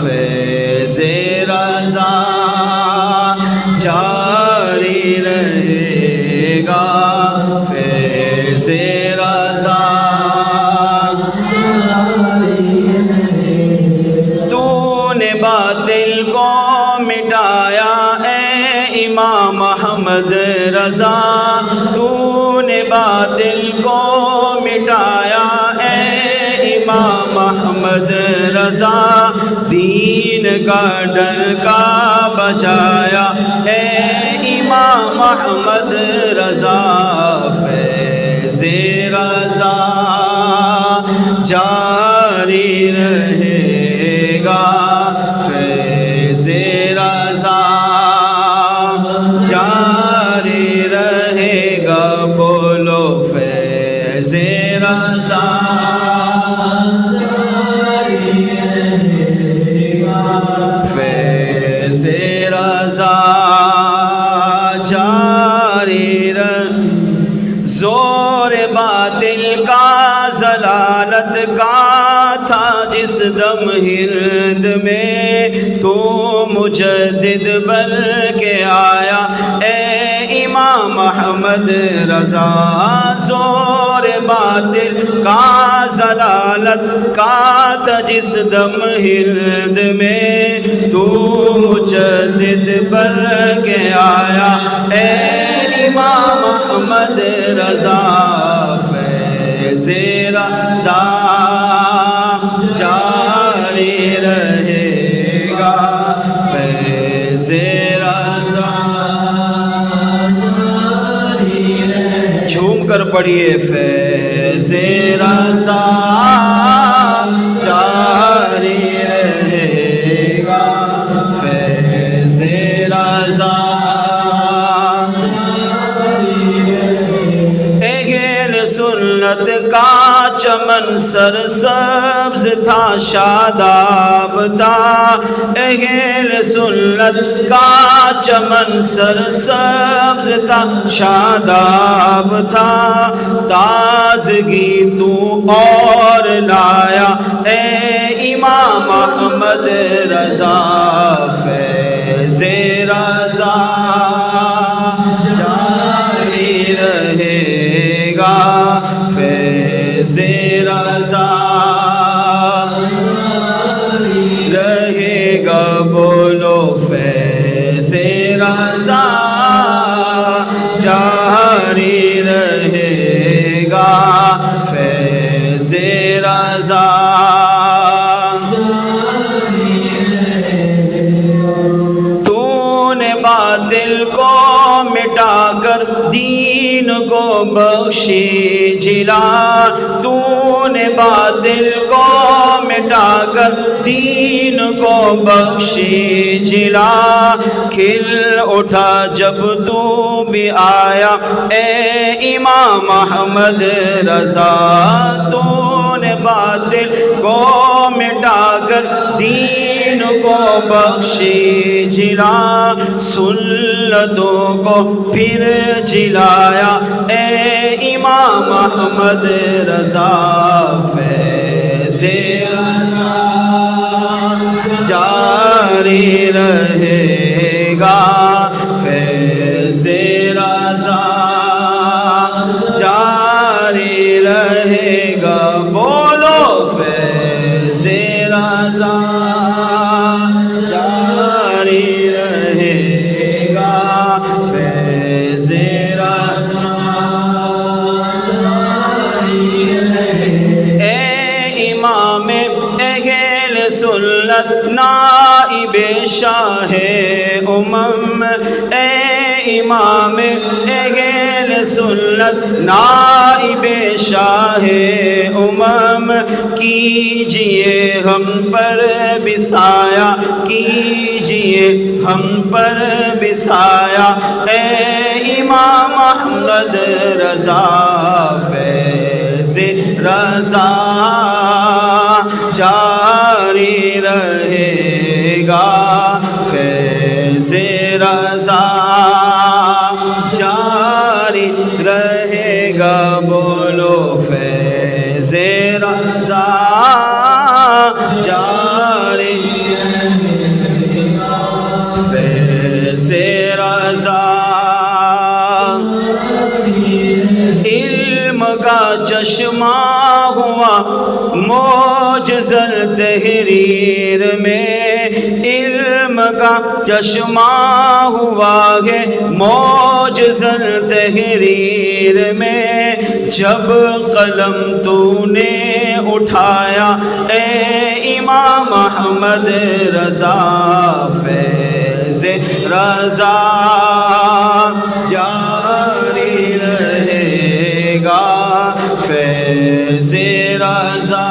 فیض رضا جاری رہے گا، فیض رضا تو نے باطل کو مٹایا اے امام احمد رضا، تو نے باطل کو مٹایا اے امام احمد رضا، دین کا ڈنکا بجایا اے امام احمد رضا، فیض رضا جاری رہے گا، فیض رضا جاری رہے گا، بولو فیض رضا جاری رہے گا، فیض رضا جاری زور باطل کا ضلالت کا تھا جس دم ہند میں، تو مجدد بن کے آیا اے امام احمد رضا، زور باطل کا ضلالت کا تھا جس دم ہند میں، تو مجدد بن کے آیا اے امام احمد رضا، فیض رضا جاری رہے گا، فیض رضا جاری رہے گا، جھوم کر پڑھیے فیض رضا جاری رہے گا، فیض رضا سنت کا چمن سرسبز تھا شاداب تھا، اہل سنت کا چمن سرسبز تھا شاداب تھا، تازگی تو اور لایا اے امام احمد رضا، فیض رضا جاری رہے گا، فیض رضا رہے گا، بولو فیض رضا جاری رہے گا، فیض رضا تو نے باطل کو مٹا کر دین کو بخشی جلا، تو نے باطل کو مٹا کر دین کو بخشی جلا، کھل اٹھا جب تو بھی آیا اے امام احمد رضا، تو نے باطل کو مٹا کر دین کو بخشی جلا، سنتوں کو پھر جلایا اے امام احمد رضا، فیض رضا جاری جاری رہے گا فیض رضا جاری رہے گا بولو فیض رضا جاری رہے گا فیض رضا جاری رہے گا اے امام اہل سنت نائب شاہ امم اے امام اہل سنت نائب شاہ امم کیجئے ہم پر بسایا کیجئے ہم پر بسایا اے امام احمد رضا فیض رضا جاری رہے گا فیض رضا جاری رہے گا بولو فیض رضا جاری رہے گا فیض رضا علم کا چشمہ ہوا معجزہ تحریر میں علم کا چشمہ ہوا ہے معجزہ تحریر میں جب قلم تو نے اٹھایا اے امام احمد رضا فیض رضا جاری رہے گا فیض رضا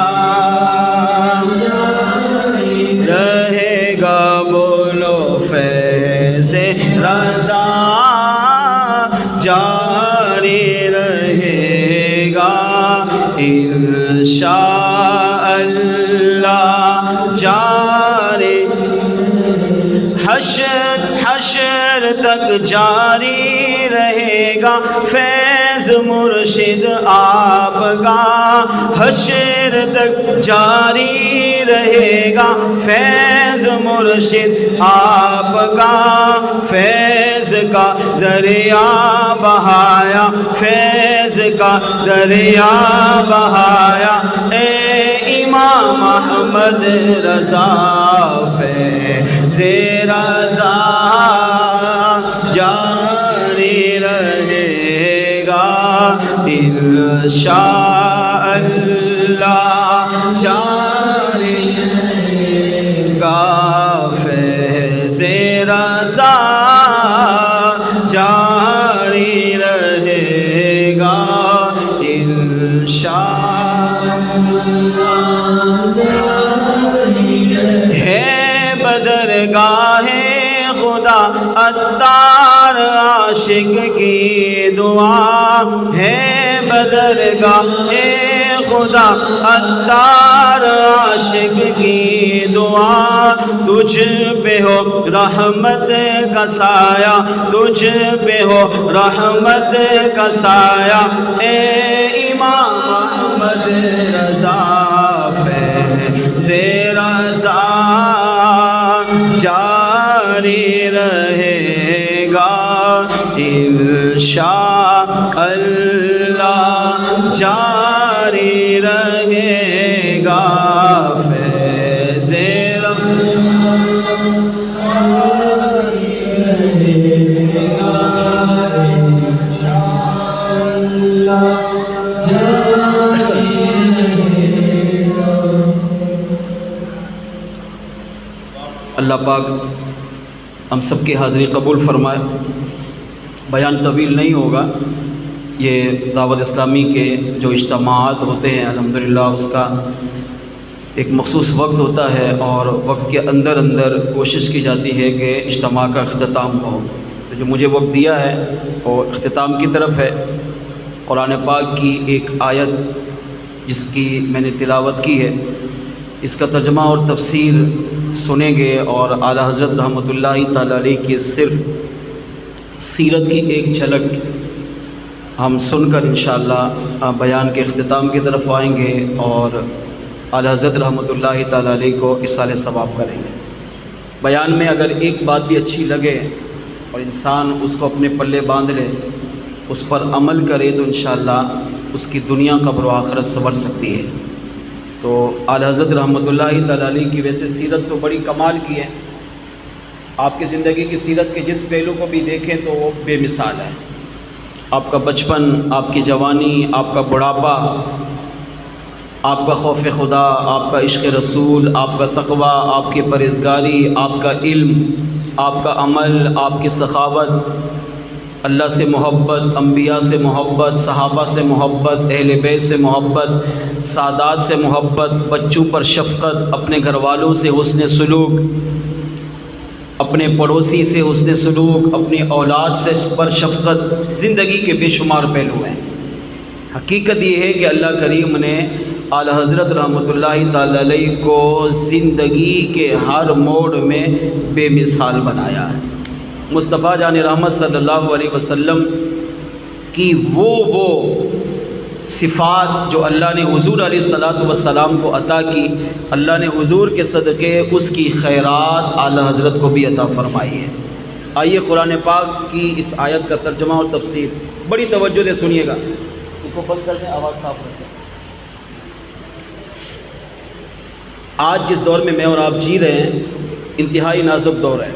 جاری رہے گا بولو فیض رضا جاری رہے گا انشاء اللہ جاری حشر تک جاری رہے گا فیض مرشد آپ کا حشر تک جاری رہے گا فیض مرشد آپ کا فیض کا دریا بہایا فیض کا دریا بہایا اے امام احمد رضا فیض رضا جاری رہے گا انشاء اللہ جاری رہے گا فیض رضا جاری رہے گا انشاء اللہ ہے بدرگاہ خدا عطار عاشق کی دعا ہے بدرگاہ خدا عطار عاشق کی دعا تجھ پہ ہو رحمت کا سایہ تجھ پہ ہو رحمت کا سایہ اے امام احمد رضا فیض رضا جاری رہے گا انشاء اللہ جاری رہے گا فیض اللہ پاک ہم سب کی حاضری قبول فرمائے۔ بیان طویل نہیں ہوگا، یہ دعوت اسلامی کے جو اجتماعات ہوتے ہیں الحمدللہ اس کا ایک مخصوص وقت ہوتا ہے، اور وقت کے اندر اندر کوشش کی جاتی ہے کہ اجتماع کا اختتام ہو۔ تو جو مجھے وقت دیا ہے وہ اختتام کی طرف ہے۔ قرآن پاک کی ایک آیت جس کی میں نے تلاوت کی ہے، اس کا ترجمہ اور تفسیر سنیں گے، اور اعلیٰ حضرت رحمۃ اللہ تعالیٰ علیہ کی صرف سیرت کی ایک جھلک ہم سن کر انشاءاللہ بیان کے اختتام کی طرف آئیں گے، اور اعلیٰ حضرت رحمۃ اللہ تعالیٰ علیہ کو اصالِ ثواب کریں گے۔ بیان میں اگر ایک بات بھی اچھی لگے اور انسان اس کو اپنے پلے باندھ لے، اس پر عمل کرے، تو انشاءاللہ اس کی دنیا قبر و آخرت سنور سکتی ہے۔ تو اعلیٰ حضرت رحمۃ اللہ تعالیٰ علیہ کی ویسے سیرت تو بڑی کمال کی ہے، آپ کی زندگی کی سیرت کے جس پہلو کو بھی دیکھیں تو وہ بے مثال ہے۔ آپ کا بچپن، آپ کی جوانی، آپ کا بڑھاپا، آپ کا خوف خدا، آپ کا عشق رسول، آپ کا تقوی، آپ کی پرہیزگاری، آپ کا علم، آپ کا عمل، آپ کی سخاوت، اللہ سے محبت، انبیاء سے محبت، صحابہ سے محبت، اہل بیت سے محبت، سادات سے محبت، بچوں پر شفقت، اپنے گھر والوں سے حسن سلوک، اپنے پڑوسی سے حسن سلوک، اپنی اولاد سے پر شفقت، زندگی کے بے شمار پہلو ہیں۔ حقیقت یہ ہے کہ اللہ کریم نے اعلیٰ حضرت رحمۃ اللہ تعالی علیہ کو زندگی کے ہر موڑ میں بے مثال بنایا ہے۔ مصطفیٰ جان رحمت صلی اللہ علیہ وسلم کی وہ صفات جو اللہ نے حضور علیہ الصلاۃ والسلام کو عطا کی، اللہ نے حضور کے صدقے اس کی خیرات اعلیٰ حضرت کو بھی عطا فرمائی ہے۔ آئیے قرآن پاک کی اس آیت کا ترجمہ اور تفسیر بڑی توجہ سے سنیے گا۔ اس کو بند کر دیں، آواز صاف رکھیں۔ آج جس دور میں اور آپ جی رہے ہیں، انتہائی نازک دور ہے۔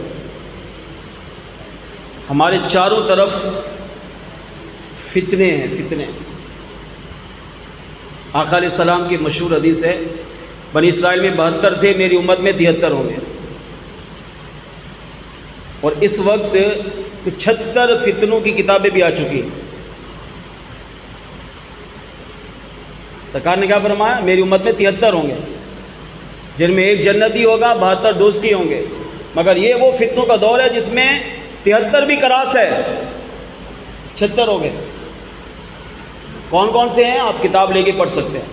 ہمارے چاروں طرف فتنے ہیں، فتنے۔ آقا علیہ السلام کی مشہور حدیث ہے، بنی اسرائیل میں 72 تھے، میری امت میں 73 ہوں گے، اور اس وقت 75 فتنوں کی کتابیں بھی آ چکی ہیں۔ سرکار نے کیا فرمایا؟ میری امت میں 73 ہوں گے، جن میں ایک جنتی ہوگا، 72 دوزخی ہوں گے۔ مگر یہ وہ فتنوں کا دور ہے جس میں 73 بھی کراس ہے، 76 ہو گئے۔ کون کون سے ہیں؟ آپ کتاب لے کے پڑھ سکتے ہیں،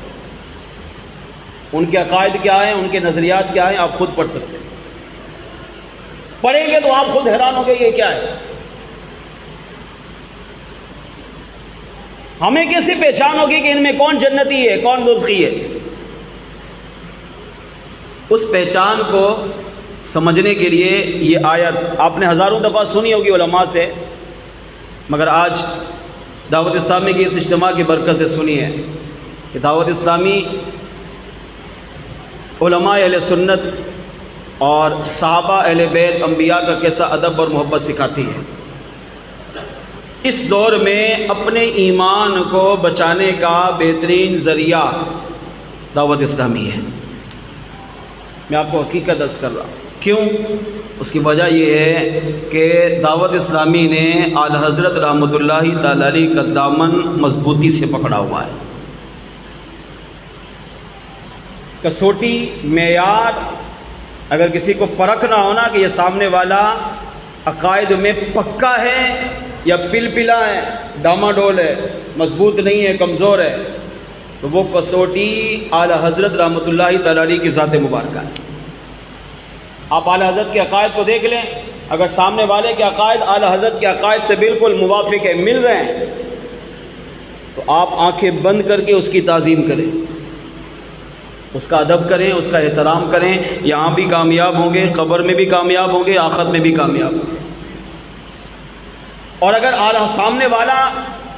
ان کے عقائد کیا ہیں، ان کے نظریات کیا ہیں، آپ خود پڑھ سکتے ہیں۔ پڑھیں گے تو آپ خود حیران ہوں گے یہ کیا ہے۔ ہمیں کیسے پہچان ہوگی کہ ان میں کون جنتی ہے، کون دوزخی ہے؟ اس پہچان کو سمجھنے کے لیے یہ آیت آپ نے ہزاروں دفعہ سنی ہوگی علماء سے، مگر آج دعوت اسلامی کی اس اجتماع کی برکت سے سنی ہے کہ دعوت اسلامی علماء اہل سنت اور صحابہ اہل بیت انبیاء کا کیسا ادب اور محبت سکھاتی ہے۔ اس دور میں اپنے ایمان کو بچانے کا بہترین ذریعہ دعوت اسلامی ہے۔ میں آپ کو حقیقت عرض کر رہا ہوں۔ کیوں؟ اس کی وجہ یہ ہے کہ دعوت اسلامی نے اعلیٰ حضرت رحمۃ اللہ تعالی علیہ کا دامن مضبوطی سے پکڑا ہوا ہے۔ کسوٹی، معیار، اگر کسی کو پرکھنا ہونا کہ یہ سامنے والا عقائد میں پکا ہے یا پلا ہے، ڈاما ڈول ہے، مضبوط نہیں ہے، کمزور ہے، تو وہ کسوٹی اعلیٰ حضرت رحمۃ اللہ تعالی علیہ کی ذات مبارکہ ہے۔ آپ اعلیٰ حضرت کے عقائد کو دیکھ لیں، اگر سامنے والے کے عقائد اعلیٰ حضرت کے عقائد سے بالکل موافق ہے، مل رہے ہیں، تو آپ آنکھیں بند کر کے اس کی تعظیم کریں، اس کا ادب کریں، اس کا احترام کریں۔ یہاں بھی کامیاب ہوں گے، قبر میں بھی کامیاب ہوں گے، آخرت میں بھی کامیاب ہوں گے۔ اور اگر اعلیٰ سامنے والا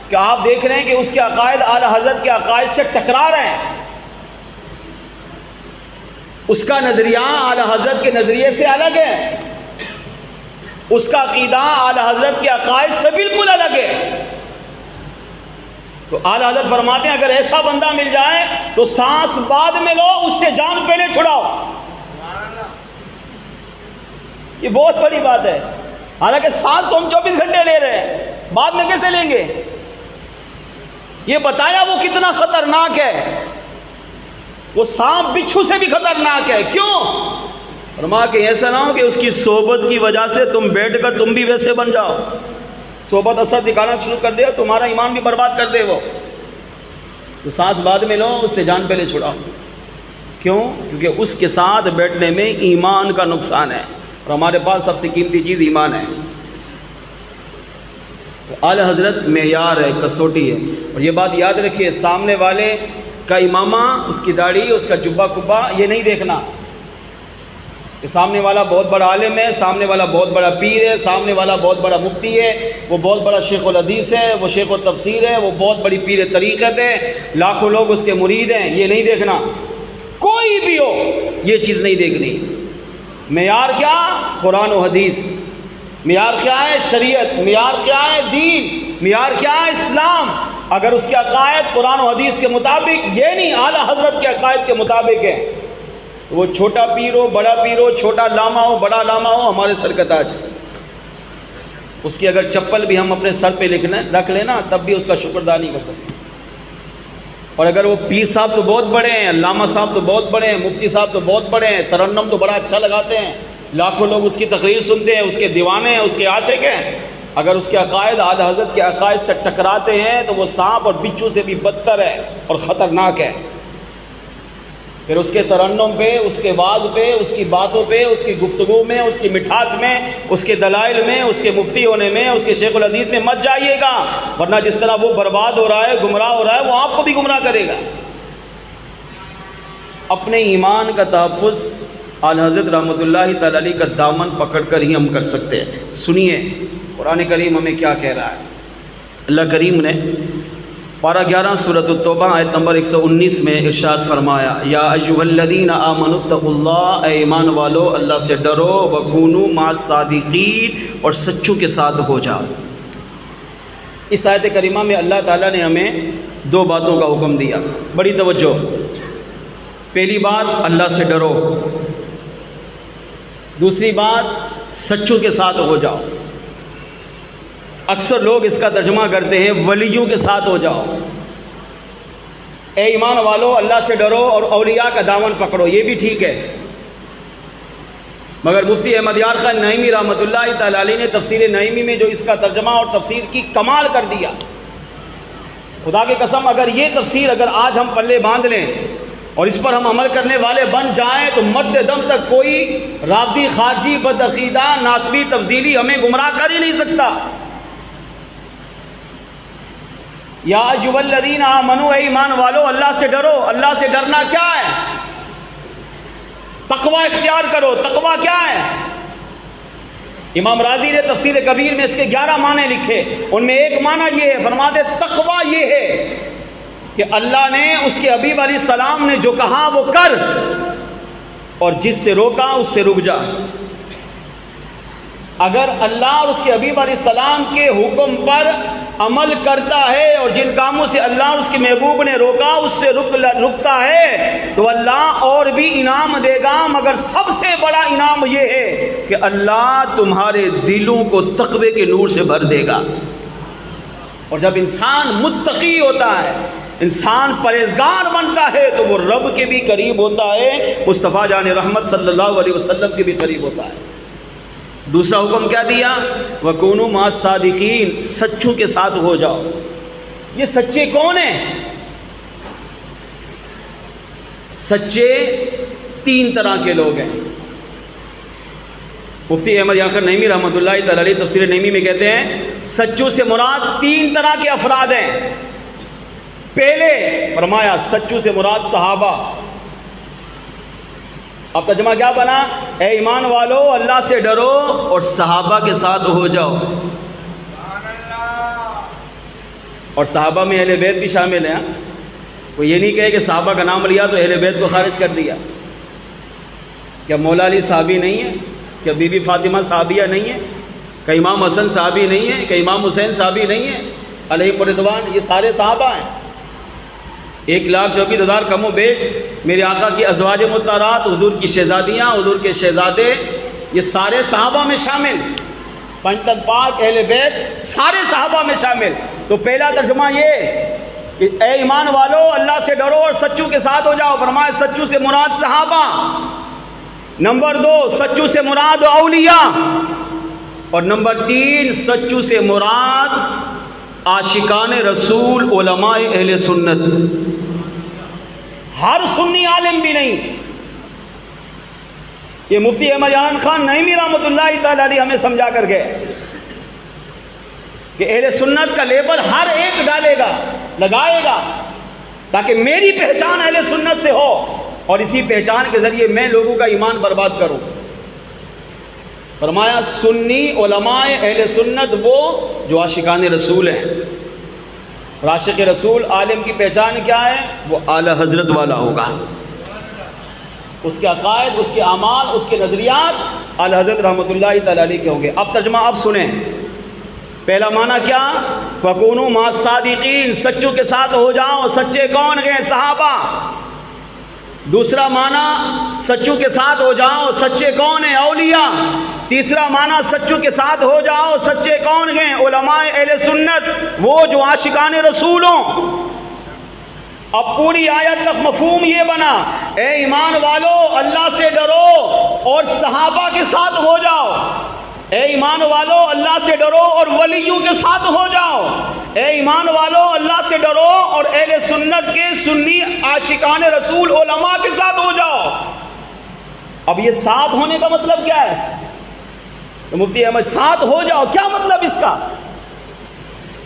کہ آپ دیکھ رہے ہیں کہ اس کے عقائد اعلیٰ حضرت کے عقائد سے ٹکرا رہے ہیں، اس کا نظریہ اعلیٰ حضرت کے نظریے سے الگ ہے، اس کا عقیدہ اعلیٰ حضرت کے عقائد سے بالکل الگ ہے، تو اعلیٰ حضرت فرماتے ہیں اگر ایسا بندہ مل جائے تو سانس بعد میں لو، اس سے جان پہلے چھڑاؤ۔ یہ بہت بڑی بات ہے۔ حالانکہ سانس تو ہم 24 گھنٹے لے رہے ہیں، بعد میں کیسے لیں گے؟ یہ بتایا وہ کتنا خطرناک ہے، وہ سانپ بچھو سے بھی خطرناک ہے۔ کیوں؟ فرما کہ ایسا نہ ہو کہ اس کی صحبت کی وجہ سے تم بیٹھ کر تم بھی ویسے بن جاؤ، صحبت اثر دکھانا شروع کر دے اور تمہارا ایمان بھی برباد کر دے وہ، تو سانس بعد میں لو، اس سے جان پہلے چھڑاؤ۔ کیوں؟ کیونکہ اس کے ساتھ بیٹھنے میں ایمان کا نقصان ہے، اور ہمارے پاس سب سے قیمتی چیز ایمان ہے۔ تو اعلیٰ حضرت معیار ہے، کسوٹی ہے۔ اور یہ بات یاد رکھیے، سامنے والے کا امامہ، اس کی داڑھی، اس کا جبہ کبا، یہ نہیں دیکھنا، کہ سامنے والا بہت بڑا عالم ہے، سامنے والا بہت بڑا پیر ہے، سامنے والا بہت بڑا مفتی ہے، وہ بہت بڑا شیخ الحدیث ہے، وہ شیخ التفسیر ہے، وہ بہت بڑی پیر طریقت ہے، لاکھوں لوگ اس کے مرید ہیں، یہ نہیں دیکھنا، کوئی بھی ہو یہ چیز نہیں دیکھنی۔ معیار کیا؟ قرآن و حدیث، معیار کیا ہے؟ شریعت، معیار کیا ہے؟ دین، معیار کیا ہے؟ اسلام۔ اگر اس کے عقائد قرآن و حدیث کے مطابق، یہ نہیں اعلیٰ حضرت کے عقائد کے مطابق ہے، وہ چھوٹا پیر ہو، بڑا پیر ہو، چھوٹا لاما ہو، بڑا لاما ہو، ہمارے سر کا تاج ہے۔ اس کی اگر چپل بھی ہم اپنے سر پہ رکھ لیں نا، تب بھی اس کا شکر ادا نہیں کر سکتے۔ اور اگر وہ پیر صاحب تو بہت بڑے ہیں، علامہ صاحب تو بہت بڑے ہیں، مفتی صاحب تو بہت بڑے ہیں، ترنم تو بڑا اچھا لگاتے ہیں، لاکھوں لوگ اس کی تقریر سنتے ہیں، اس کے دیوانے ہیں، اس کے عاشق ہیں، اگر اس کے عقائد اعلیٰ حضرت کے عقائد سے ٹکراتے ہیں تو وہ سانپ اور بچھو سے بھی بدتر ہے اور خطرناک ہے۔ پھر اس کے ترنم پہ، اس کے واعظ پہ، اس کی باتوں پہ، اس کی گفتگو میں، اس کی مٹھاس میں، اس کے دلائل میں، اس کے مفتی ہونے میں، اس کے شیخ الحدیث میں مت جائیے گا، ورنہ جس طرح وہ برباد ہو رہا ہے، گمراہ ہو رہا ہے، وہ آپ کو بھی گمراہ کرے گا۔ اپنے ایمان کا تحفظ اعلی حضرت رحمۃ اللہ تعالی علیہ کا دامن پکڑ کر ہی ہم کر سکتے ہیں۔ سنیے قرآن کریم ہمیں کیا کہہ رہا ہے۔ اللہ کریم نے پارہ 11 سورۃ التوبہ آیت نمبر 119 میں ارشاد فرمایا، یا ایھا الذین آمنوا اتقوا اللہ، اے ایمان والو اللہ سے ڈرو، وکونوا مع الصادقین، اور سچوں کے ساتھ ہو جاؤ۔ اس آیت کریمہ میں اللہ تعالیٰ نے ہمیں دو باتوں کا حکم دیا، بڑی توجہ۔ پہلی بات اللہ سے ڈرو، دوسری بات سچوں کے ساتھ ہو جاؤ۔ اکثر لوگ اس کا ترجمہ کرتے ہیں ولیوں کے ساتھ ہو جاؤ۔ اے ایمان والو اللہ سے ڈرو اور اولیاء کا دامن پکڑو، یہ بھی ٹھیک ہے، مگر مفتی احمد یار خان نعیمی رحمۃ اللہ تعالی علیہ نے تفسیر نعیمی میں جو اس کا ترجمہ اور تفسیر کی کمال کر دیا، خدا کی قسم اگر یہ تفسیر اگر آج ہم پلے باندھ لیں اور اس پر ہم عمل کرنے والے بن جائیں تو مرتے دم تک کوئی رافضی، خارجی، بدعقیدہ، ناسبی، تفضیلی ہمیں گمراہ کر ہی نہیں سکتا۔ یا ایھا الذین آمنوا، اے ایمان والو اللہ سے ڈرو۔ اللہ سے ڈرنا کیا ہے؟ تقوی اختیار کرو۔ تقوی کیا ہے؟ امام راضی نے تفسیر کبیر میں اس کے 11 معنی لکھے، ان میں ایک معنی یہ ہے، فرماتے تقوی یہ ہے کہ اللہ نے اس کے حبیب علیہ السلام نے جو کہا وہ کر، اور جس سے روکا اس سے رک جا۔ اگر اللہ اور اس کے حبیب علیہ السلام کے حکم پر عمل کرتا ہے اور جن کاموں سے اللہ اور اس کے محبوب نے روکا اس سے رکتا ہے تو اللہ اور بھی انعام دے گا، مگر سب سے بڑا انعام یہ ہے کہ اللہ تمہارے دلوں کو تقوی کے نور سے بھر دے گا۔ اور جب انسان متقی ہوتا ہے، انسان پرہیزگار بنتا ہے تو وہ رب کے بھی قریب ہوتا ہے، مصطفیٰ جان رحمت صلی اللہ علیہ وسلم کے بھی قریب ہوتا ہے۔ دوسرا حکم کیا دیا؟ وَكُونُوا مَعَ الصَّادِقِينَ، سچوں کے ساتھ ہو جاؤ۔ یہ سچے کون ہیں؟ سچے تین طرح کے لوگ ہیں۔ مفتی احمد یار خان نعیمی رحمۃ اللہ تعالی علیہ تفسیر نعیمی میں کہتے ہیں سچوں سے مراد تین طرح کے افراد ہیں۔ پہلے فرمایا سچوں سے مراد صحابہ۔ اب ترجمہ کیا بنا؟ اے ایمان والو اللہ سے ڈرو اور صحابہ کے ساتھ ہو جاؤ۔ اور صحابہ میں اہل بیت بھی شامل ہیں۔ وہ یہ نہیں کہے کہ صحابہ کا نام لیا تو اہل بیت کو خارج کر دیا۔ کیا مولا علی صحابی نہیں ہے؟ کیا بی بی فاطمہ صحابیہ نہیں ہے؟ کیا امام حسن صحابی نہیں ہے؟ کیا امام حسین صحابی نہیں ہے علیہ الرضوان؟ یہ سارے صحابہ ہیں۔ 1,24,000 کم و بیش میرے آقا کی ازواج مطہرات، حضور کی شہزادیاں، حضور کے شہزادے، یہ سارے صحابہ میں شامل۔ پنجتن پاک، اہل بیت، سارے صحابہ میں شامل۔ تو پہلا ترجمہ یہ کہ اے ایمان والو اللہ سے ڈرو اور سچوں کے ساتھ ہو جاؤ۔ فرمایا سچوں سے مراد صحابہ۔ نمبر 2 سچوں سے مراد اولیاء، اور نمبر 3 سچوں سے مراد عاشقان رسول، علماء اہل سنت۔ ہر سنی عالم بھی نہیں۔ یہ مفتی احمد یار خان نعیمی رحمۃ اللہ تعالی علیہ ہمیں سمجھا کر گئے کہ اہل سنت کا لیبل ہر ایک ڈالے گا، لگائے گا، تاکہ میری پہچان اہل سنت سے ہو اور اسی پہچان کے ذریعے میں لوگوں کا ایمان برباد کروں۔ فرمایا سنی علماء اہل سنت وہ جو عاشقان رسول ہیں. اور عاشق رسول عالم کی پہچان کیا ہے؟ وہ اعلیٰ حضرت والا ہوگا. اس کے عقائد، اس کے اعمال، اس کے نظریات اعلیٰ حضرت رحمۃ اللہ تعالی علیہ کے ہوں گے. اب ترجمہ آپ سنیں. پہلا معنی کیا؟ فَكُونُوا مَعَ الصَّادِقِينَ، سچوں کے ساتھ ہو جاؤ. سچے کون ہیں؟ صحابہ. دوسرا معنی سچوں کے ساتھ ہو جاؤ. سچے کون ہیں؟ اولیاء. تیسرا معنی سچوں کے ساتھ ہو جاؤ. سچے کون ہیں؟ علماء اہل سنت وہ جو عاشقان رسول ہوں. اب پوری آیت کا مفہوم یہ بنا، اے ایمان والو اللہ سے ڈرو اور صحابہ کے ساتھ ہو جاؤ. اے ایمان والو اللہ سے ڈرو اور ولیوں کے ساتھ ہو جاؤ. اے ایمان والو اللہ سے ڈرو اور اہل سنت کے سنی عاشقان رسول علماء کے ساتھ ہو جاؤ. اب یہ ساتھ ہونے کا مطلب کیا ہے؟ تو مفتی احمد ساتھ ہو جاؤ کیا مطلب اس کا؟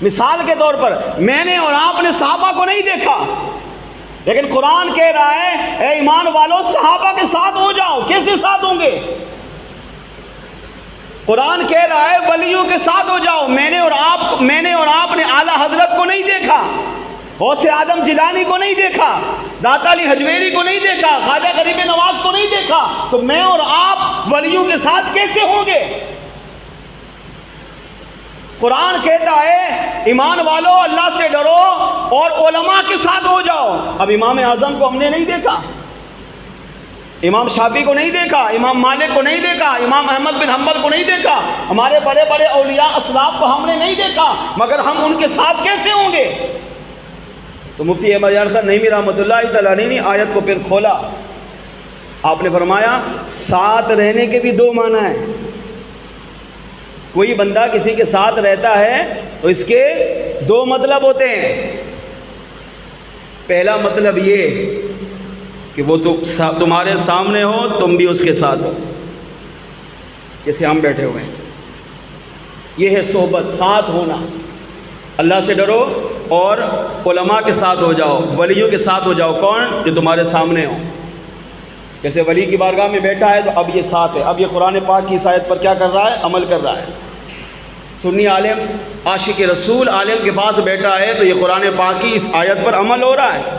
مثال کے طور پر میں نے اور آپ نے صحابہ کو نہیں دیکھا، لیکن قرآن کہہ رہا ہے اے ایمان والو صحابہ کے ساتھ ہو جاؤ. کیسے ساتھ ہوں گے؟ قرآن کہہ رہا ہے ولیوں کے ساتھ ہو جاؤ. میں نے اور آپ نے اعلیٰ حضرت کو نہیں دیکھا، غوث اعظم جیلانی کو نہیں دیکھا، داتا علی حجویری کو نہیں دیکھا، خواجہ غریب نواز کو نہیں دیکھا، تو میں اور آپ ولیوں کے ساتھ کیسے ہوں گے؟ قرآن کہتا ہے ایمان والو اللہ سے ڈرو اور علماء کے ساتھ ہو جاؤ. اب امام اعظم کو ہم نے نہیں دیکھا، امام شافعی کو نہیں دیکھا، امام مالک کو نہیں دیکھا، امام احمد بن حنبل کو نہیں دیکھا، ہمارے بڑے بڑے اولیاء اسلاف کو ہم نے نہیں دیکھا، مگر ہم ان کے ساتھ کیسے ہوں گے؟ تو مفتی احمد یار خان نعیمی رحمۃ اللہ تعالیٰ نے آیت کو پھر کھولا. آپ نے فرمایا ساتھ رہنے کے بھی دو معنی ہیں. کوئی بندہ کسی کے ساتھ رہتا ہے تو اس کے دو مطلب ہوتے ہیں. پہلا مطلب یہ کہ وہ تو تمہارے سامنے ہو، تم بھی اس کے ساتھ ہو، جیسے ہم بیٹھے ہوئے ہیں. یہ ہے صحبت، ساتھ ہونا. اللہ سے ڈرو اور علماء کے ساتھ ہو جاؤ، ولیوں کے ساتھ ہو جاؤ. کون؟ جو تمہارے سامنے ہو. جیسے ولی کی بارگاہ میں بیٹھا ہے تو اب یہ ساتھ ہے. اب یہ قرآن پاک کی اس آیت پر کیا کر رہا ہے؟ عمل کر رہا ہے. سنی عالم عاشق رسول عالم کے پاس بیٹھا ہے تو یہ قرآن پاک کی اس آیت پر عمل ہو رہا ہے.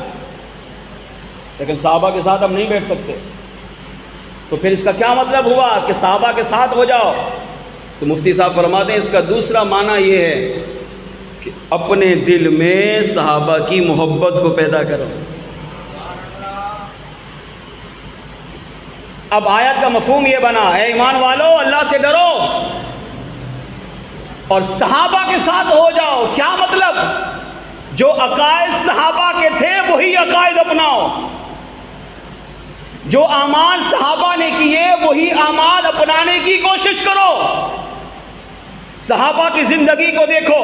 لیکن صحابہ کے ساتھ ہم نہیں بیٹھ سکتے. تو پھر اس کا کیا مطلب ہوا کہ صحابہ کے ساتھ ہو جاؤ؟ تو مفتی صاحب فرماتے ہیں اس کا دوسرا معنی یہ ہے کہ اپنے دل میں صحابہ کی محبت کو پیدا کرو. اب آیت کا مفہوم یہ بنا اے ایمان والو اللہ سے ڈرو اور صحابہ کے ساتھ ہو جاؤ. کیا مطلب؟ جو عقائد صحابہ کے تھے وہی عقائد اپناؤ. جو اعمال صحابہ نے کیے وہی اعمال اپنانے کی کوشش کرو. صحابہ کی زندگی کو دیکھو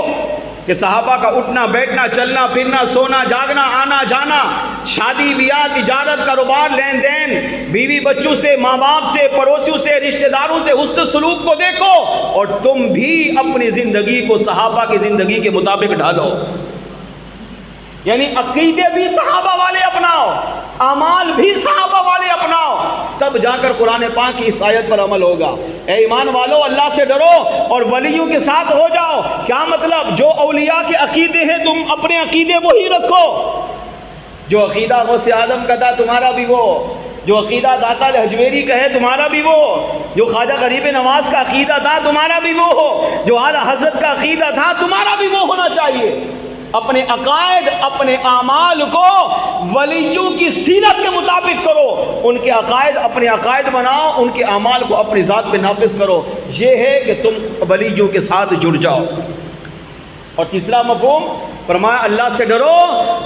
کہ صحابہ کا اٹھنا بیٹھنا، چلنا پھرنا، سونا جاگنا، آنا جانا، شادی بیاہ، تجارت، کاروبار، لین دین، بیوی بچوں سے، ماں باپ سے، پڑوسیوں سے، رشتہ داروں سے حسن سلوک کو دیکھو اور تم بھی اپنی زندگی کو صحابہ کی زندگی کے مطابق ڈھالو. یعنی عقیدے بھی صحابہ والے اپناؤ، اعمال بھی صحابہ والے اپناؤ، تب جا کر قرآن پاک کی اس آیت پر عمل ہوگا. اے ایمان والو اللہ سے ڈرو اور ولیوں کے ساتھ ہو جاؤ. کیا مطلب؟ جو اولیاء کے عقیدے ہیں تم اپنے عقیدے وہی رکھو. جو عقیدہ غوث اعظم کا تھا تمہارا بھی وہ، جو عقیدہ داتا حجویری کا ہے تمہارا بھی وہ، جو خواجہ غریب نواز کا عقیدہ تھا تمہارا بھی وہ ہو، جو اعلیٰ حضرت کا عقیدہ تھا تمہارا بھی وہ ہونا چاہیے. اپنے عقائد اپنے اعمال کو ولیوں کی سیرت کے مطابق کرو. ان کے عقائد اپنے عقائد بناؤ، ان کے اعمال کو اپنی ذات پہ نافذ کرو. یہ ہے کہ تم ولیوں کے ساتھ جڑ جاؤ. اور تیسرا مفہوم فرمایا اللہ سے ڈرو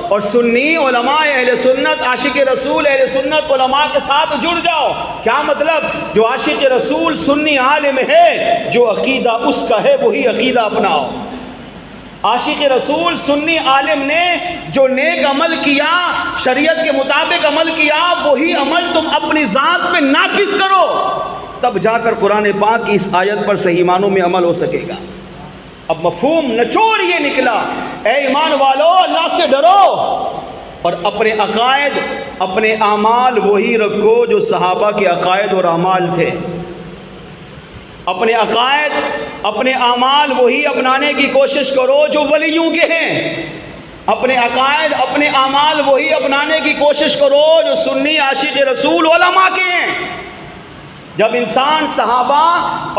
اور سنی علماء اہل سنت عاشق رسول اہل سنت علماء کے ساتھ جڑ جاؤ. کیا مطلب؟ جو عاشق رسول سنی عالم ہے، جو عقیدہ اس کا ہے وہی عقیدہ اپناؤ. عاشق رسول سنی عالم نے جو نیک عمل کیا، شریعت کے مطابق عمل کیا، وہی عمل تم اپنی ذات پہ نافذ کرو. تب جا کر قرآن پاک کی اس آیت پر صحیح معنوں میں عمل ہو سکے گا. اب مفہوم نچوڑ یہ نکلا اے ایمان والو اللہ سے ڈرو اور اپنے عقائد اپنے اعمال وہی رکھو جو صحابہ کے عقائد اور اعمال تھے. اپنے عقائد، اپنے اعمال وہی اپنانے کی کوشش کرو جو ولیوں کے ہیں، اپنے عقائد، اپنے اعمال وہی اپنانے کی کوشش کرو جو سنی عاشق رسول علماء کے ہیں۔ جب انسان صحابہ،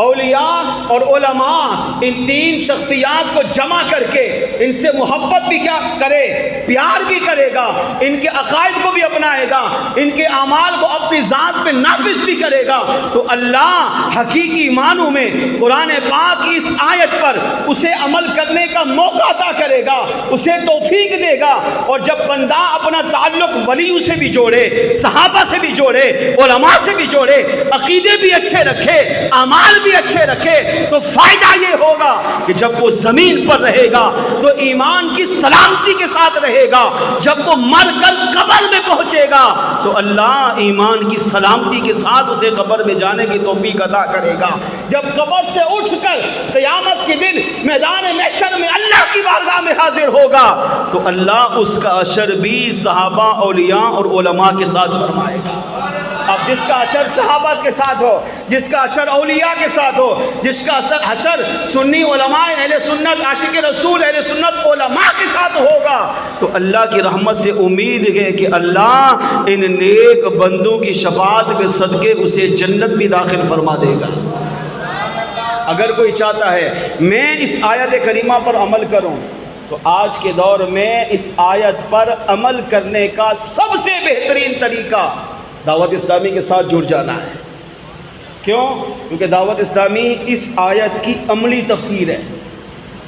اولیاء اور علماء ان تین شخصیات کو جمع کر کے ان سے محبت بھی کیا کرے، پیار بھی کرے گا، ان کے عقائد کو بھی اپنائے گا، ان کے اعمال کو اپنی ذات پہ نافذ بھی کرے گا، تو اللہ حقیقی معنوں میں قرآن پاک کی اس آیت پر اسے عمل کرنے کا موقع عطا کرے گا، اسے توفیق دے گا۔ اور جب بندہ اپنا تعلق ولیوں سے بھی جوڑے، صحابہ سے بھی جوڑے، علماء سے بھی جوڑے، عقیدے بھی اچھے رکھے، اعمال بھی اچھے رکھے، تو فائدہ یہ ہوگا کہ جب وہ زمین پر رہے گا تو ایمان کی سلامتی کے ساتھ رہے گا، جب وہ مر کر قبر میں پہنچے گا تو اللہ ایمان کی سلامتی کے ساتھ اسے قبر میں جانے کی توفیق عطا کرے گا۔ جب قبر سے اٹھ کر قیامت کے دن میدان محشر میں اللہ کی بارگاہ میں حاضر ہوگا تو اللہ اس کا حشر بھی صحابہ، اولیاء اور علماء کے ساتھ فرمائے گا۔ اب جس کا حشر صحابہ کے ساتھ ہو، جس کا حشر اولیاء کے ساتھ ہو، جس کا حشر سنی علماء اہل سنت عاشق رسول اہل سنت علماء کے ساتھ ہوگا تو اللہ کی رحمت سے امید ہے کہ اللہ ان نیک بندوں کی شفاعت کے صدقے اسے جنت بھی داخل فرما دے گا۔ اگر کوئی چاہتا ہے میں اس آیت کریمہ پر عمل کروں تو آج کے دور میں اس آیت پر عمل کرنے کا سب سے بہترین طریقہ دعوت اسلامی کے ساتھ جڑ جانا ہے۔ کیوں؟ کیونکہ دعوت اسلامی اس آیت کی عملی تفسیر ہے۔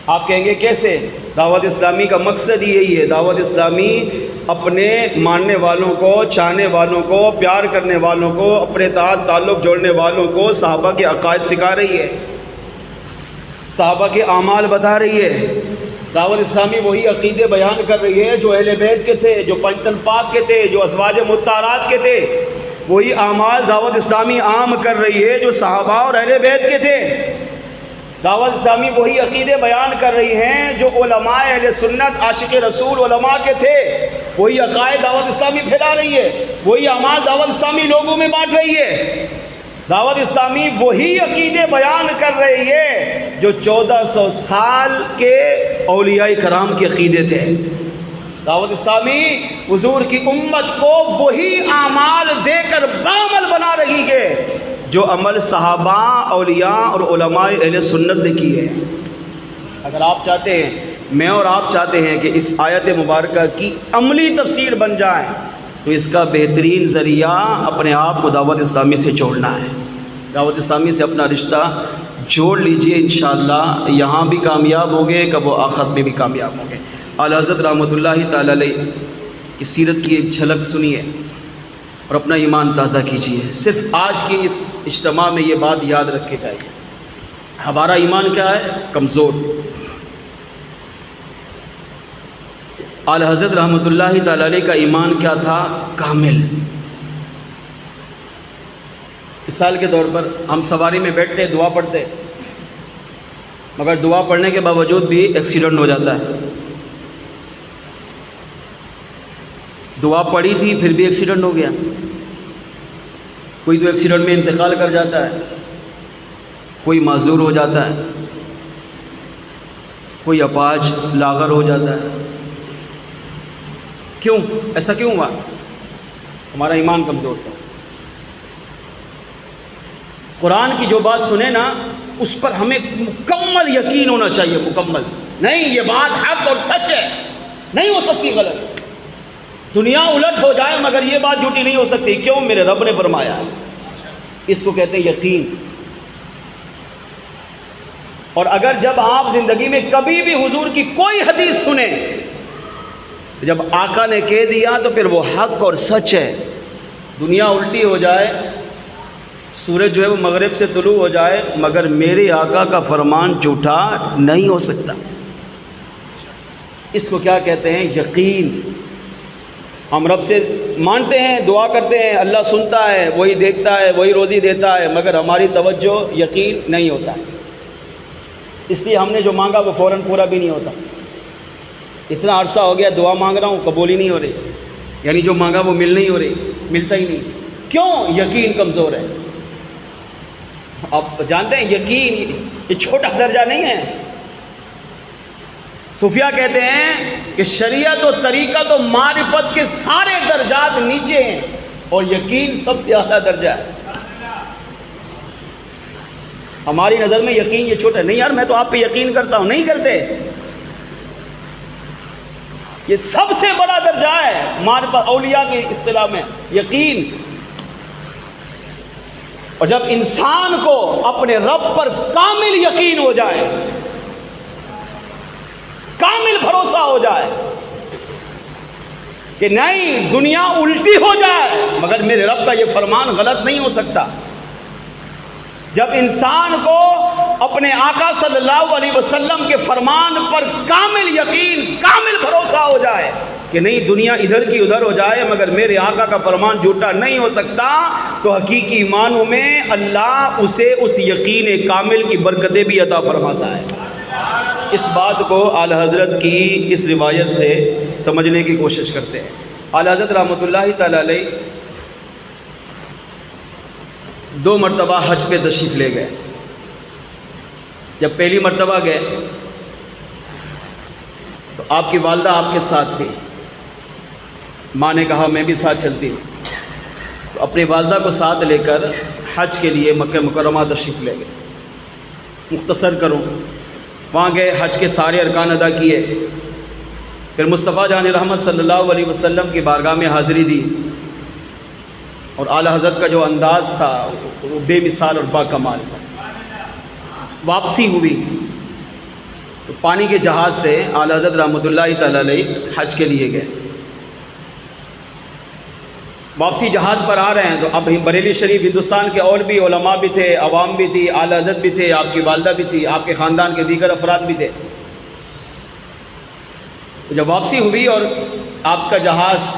آپ کہیں گے کیسے؟ دعوت اسلامی کا مقصد ہی یہی ہے، دعوت اسلامی اپنے ماننے والوں کو، چاہنے والوں کو، پیار کرنے والوں کو، اپنے تحت تعلق جوڑنے والوں کو صحابہ کے عقائد سکھا رہی ہے، صحابہ کے اعمال بتا رہی ہے۔ دعوت اسلامی وہی عقیدے بیان کر رہی ہے جو اہل بیت کے تھے، جو پنجتن پاک کے تھے، جو ازواج مطہرات کے تھے، وہی اعمال دعوت اسلامی عام کر رہی ہے جو صحابہ اور اہل بیت کے تھے۔ دعوت اسلامی وہی عقیدے بیان کر رہی ہیں جو علماء اہل سنت عاشق رسول علماء کے تھے، وہی عقائد دعوت اسلامی پھیلا رہی ہے، وہی اعمال دعوت اسلامی لوگوں میں بانٹ رہی ہے۔ دعوت اسلامی وہی عقیدے بیان کر رہی ہے جو 1400 سال کے اولیاء کرام کے عقیدے تھے۔ دعوت اسلامی حضور کی امت کو وہی اعمال دے کر بعمل بنا رہی ہے جو عمل صحابہ، اولیاء اور علماء اہل سنت نے کی ہے۔ اگر آپ چاہتے ہیں، میں اور آپ چاہتے ہیں کہ اس آیت مبارکہ کی عملی تفسیر بن جائے تو اس کا بہترین ذریعہ اپنے آپ کو دعوت اسلامی سے جوڑنا ہے۔ دعوت اسلامی سے اپنا رشتہ جوڑ لیجئے، انشاءاللہ یہاں بھی کامیاب ہوں گے، کب و آخرت میں بھی کامیاب ہوں گے۔ اعلیٰ حضرت رحمۃ اللہ تعالی علیہ کی سیرت کی ایک جھلک سنیے اور اپنا ایمان تازہ کیجیے۔ صرف آج کی اس اجتماع میں یہ بات یاد رکھے جائے، ہمارا ایمان کیا ہے؟ کمزور۔ اعلیٰ حضرت رحمۃ اللہ تعالی علیہ کا ایمان کیا تھا؟ کامل۔ مثال کے طور پر ہم سواری میں بیٹھتے دعا پڑھتے، مگر دعا پڑھنے کے باوجود بھی ایکسیڈنٹ ہو جاتا ہے۔ دعا پڑھی تھی پھر بھی ایکسیڈنٹ ہو گیا، کوئی تو ایکسیڈنٹ میں انتقال کر جاتا ہے، کوئی معذور ہو جاتا ہے، کوئی اپاہج لاغر ہو جاتا ہے۔ کیوں؟ ایسا کیوں ہوا؟ ہمارا ایمان کمزور تھا۔ قرآن کی جو بات سنے نا اس پر ہمیں مکمل یقین ہونا چاہیے، مکمل۔ نہیں، یہ بات حق اور سچ ہے، نہیں ہو سکتی غلط۔ دنیا الٹ ہو جائے مگر یہ بات جھوٹی نہیں ہو سکتی۔ کیوں؟ میرے رب نے فرمایا۔ اس کو کہتے ہیں یقین۔ اور اگر جب آپ زندگی میں کبھی بھی حضور کی کوئی حدیث سنیں، جب آقا نے کہہ دیا تو پھر وہ حق اور سچ ہے۔ دنیا الٹی ہو جائے، سورج جو ہے وہ مغرب سے طلوع ہو جائے، مگر میرے آقا کا فرمان جھوٹا نہیں ہو سکتا۔ اس کو کیا کہتے ہیں؟ یقین۔ ہم رب سے مانتے ہیں، دعا کرتے ہیں، اللہ سنتا ہے، وہی دیکھتا ہے، وہی روزی دیتا ہے، مگر ہماری توجہ یقین نہیں ہوتا۔ اس لیے ہم نے جو مانگا وہ فوراً پورا بھی نہیں ہوتا۔ اتنا عرصہ ہو گیا دعا مانگ رہا ہوں، قبول ہی نہیں ہو رہی، یعنی جو مانگا وہ مل نہیں ہو رہی، ملتا ہی نہیں۔ کیوں؟ یقین کمزور ہے۔ آپ جانتے ہیں یقین یہ چھوٹا درجہ نہیں ہے. صوفیہ کہتے ہیں کہ شریعت و طریقت و معرفت کے سارے درجات نیچے ہیں اور یقین سب سے اعلیٰ درجہ ہے. ہماری نظر میں یقین یہ چھوٹا ہے. نہیں یار میں تو آپ پہ یقین کرتا ہوں. نہیں کرتے. یہ سب سے بڑا درجہ ہے معرفت، اولیاء کی اصطلاح میں یقین. اور جب انسان کو اپنے رب پر کامل یقین ہو جائے، کامل بھروسہ ہو جائے کہ نہیں دنیا الٹی ہو جائے مگر میرے رب کا یہ فرمان غلط نہیں ہو سکتا، جب انسان کو اپنے آقا صلی اللہ علیہ وسلم کے فرمان پر کامل یقین، کامل بھروسہ ہو جائے کہ نہیں دنیا ادھر کی ادھر ہو جائے مگر میرے آقا کا فرمان جھوٹا نہیں ہو سکتا، تو حقیقی معنوں میں اللہ اسے اس یقین کامل کی برکتیں بھی عطا فرماتا ہے. اس بات کو اعلیٰ حضرت کی اس روایت سے سمجھنے کی کوشش کرتے ہیں. اعلیٰ حضرت رحمۃ اللہ تعالی علیہ 2 مرتبہ حج پہ تشریف لے گئے. جب پہلی مرتبہ گئے تو آپ کی والدہ آپ کے ساتھ تھی. ماں نے کہا میں بھی ساتھ چلتی ہوں. تو اپنی والدہ کو ساتھ لے کر حج کے لیے مکہ مکرمہ تشریف لے گئے. مختصر کروں، وہاں گئے، حج کے سارے ارکان ادا کیے، پھر مصطفیٰ جان رحمت صلی اللہ علیہ وسلم کی بارگاہ میں حاضری دی. اور اعلیٰ حضرت کا جو انداز تھا وہ بے مثال اور با کمال تھا. واپسی ہوئی تو پانی کے جہاز سے اعلیٰ حضرت رحمۃ اللہ تعالی علیہ حج کے لیے گئے. واپسی جہاز پر آ رہے ہیں تو اب بریلی شریف ہندوستان کے اور بھی علماء بھی تھے، عوام بھی تھی، اعلیٰ حضرت بھی تھے، آپ کی والدہ بھی تھی، آپ کے خاندان کے دیگر افراد بھی تھے. جب واپسی ہوئی اور آپ کا جہاز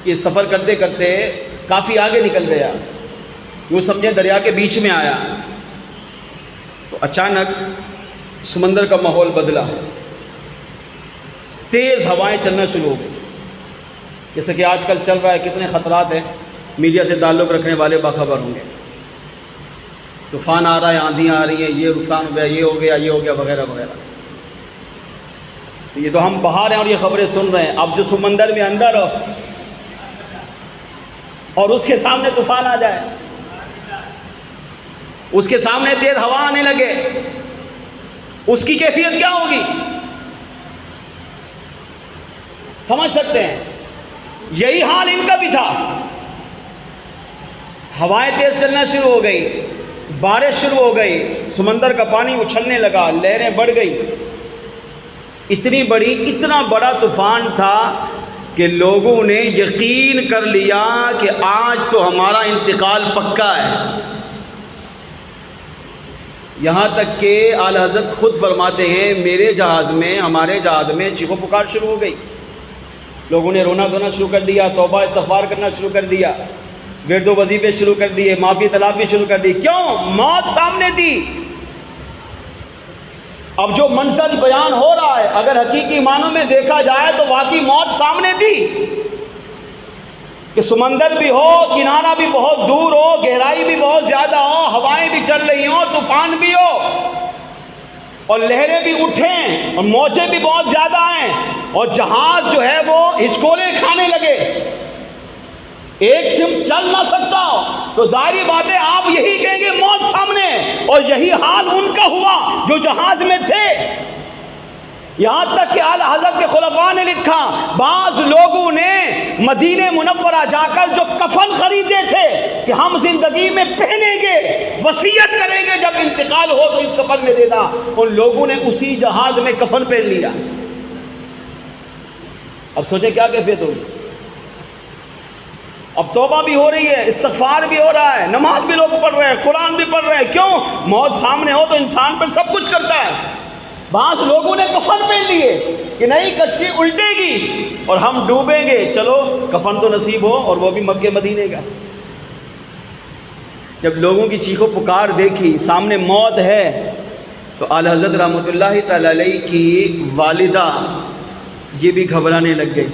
یہ سفر کرتے کرتے کافی آگے نکل گیا، یوں سمجھیں دریا کے بیچ میں آیا، تو اچانک سمندر کا ماحول بدلا، تیز ہوائیں چلنا شروع ہو گئی. جیسے کہ آج کل چل رہا ہے، کتنے خطرات ہیں، میڈیا سے تعلق رکھنے والے باخبر ہوں گے. طوفان آ رہا ہے، آندھیاں آ رہی ہیں، یہ نقصان ہو گیا، یہ ہو گیا، یہ ہو گیا، وغیرہ وغیرہ. یہ تو ہم باہر ہیں اور یہ خبریں سن رہے ہیں. اب جو سمندر میں اندر ہو اور اس کے سامنے طوفان آ جائے، اس کے سامنے تیز ہوا آنے لگے، اس کی کیفیت کیا ہوگی سمجھ سکتے ہیں. یہی حال ان کا بھی تھا. ہوائیں تیز چلنا شروع ہو گئی، بارش شروع ہو گئی، سمندر کا پانی اچھلنے لگا، لہریں بڑھ گئی. اتنا بڑا طوفان تھا کہ لوگوں نے یقین کر لیا کہ آج تو ہمارا انتقال پکا ہے. یہاں تک کہ اعلیٰ حضرت خود فرماتے ہیں میرے جہاز میں، ہمارے جہاز میں چیخ و پکار شروع ہو گئی. لوگوں نے رونا دھونا شروع کر دیا، توبہ استغفار کرنا شروع کر دیا، ورد و وظیفے شروع کر دیے، معافی طلب بھی شروع کر دی. کیوں؟ موت سامنے تھی. اب جو منظر بیان ہو رہا ہے اگر حقیقی معنوں میں دیکھا جائے تو واقعی موت سامنے تھی کہ سمندر بھی ہو، کنارہ بھی بہت دور ہو، گہرائی بھی بہت زیادہ ہو، ہوائیں بھی چل رہی ہوں، طوفان بھی ہو اور لہریں بھی اٹھیں اور موجیں بھی بہت زیادہ ہیں اور جہاز جو ہے وہ ہچکولے کھانے لگے، ایک سمت چل نہ سکتا ہو. تو ظاہری بات ہے آپ یہی کہیں گے موت سامنے، اور یہی حال ان کا ہوا جو جہاز میں تھے. یہاں تک کہ اعلیٰ حضرت کے خلفاء نے لکھا بعض لوگوں نے مدینہ منورہ جا کر جو کفن خریدے تھے کہ ہم زندگی میں پہنیں گے، وصیت کریں گے جب انتقال ہو تو اس کفن میں دینا، ان لوگوں نے اسی جہاز میں کفن پہن لیا. اب سوچیں کیا کیفیت ہوگی. اب توبہ بھی ہو رہی ہے، استغفار بھی ہو رہا ہے، نماز بھی لوگ پڑھ رہے ہیں، قرآن بھی پڑھ رہے ہیں. کیوں؟ موت سامنے ہو تو انسان پر سب کچھ کرتا ہے. بعض لوگوں نے کفن پہن لیے کہ نہیں کشتی الٹے گی اور ہم ڈوبیں گے، چلو کفن تو نصیب ہو، اور وہ بھی مکے مدینے کا. جب لوگوں کی چیخ و پکار دیکھی، سامنے موت ہے، تو اعلیٰ حضرت رحمۃ اللہ تعالی علیہ کی والدہ یہ بھی گھبرانے لگ گئی،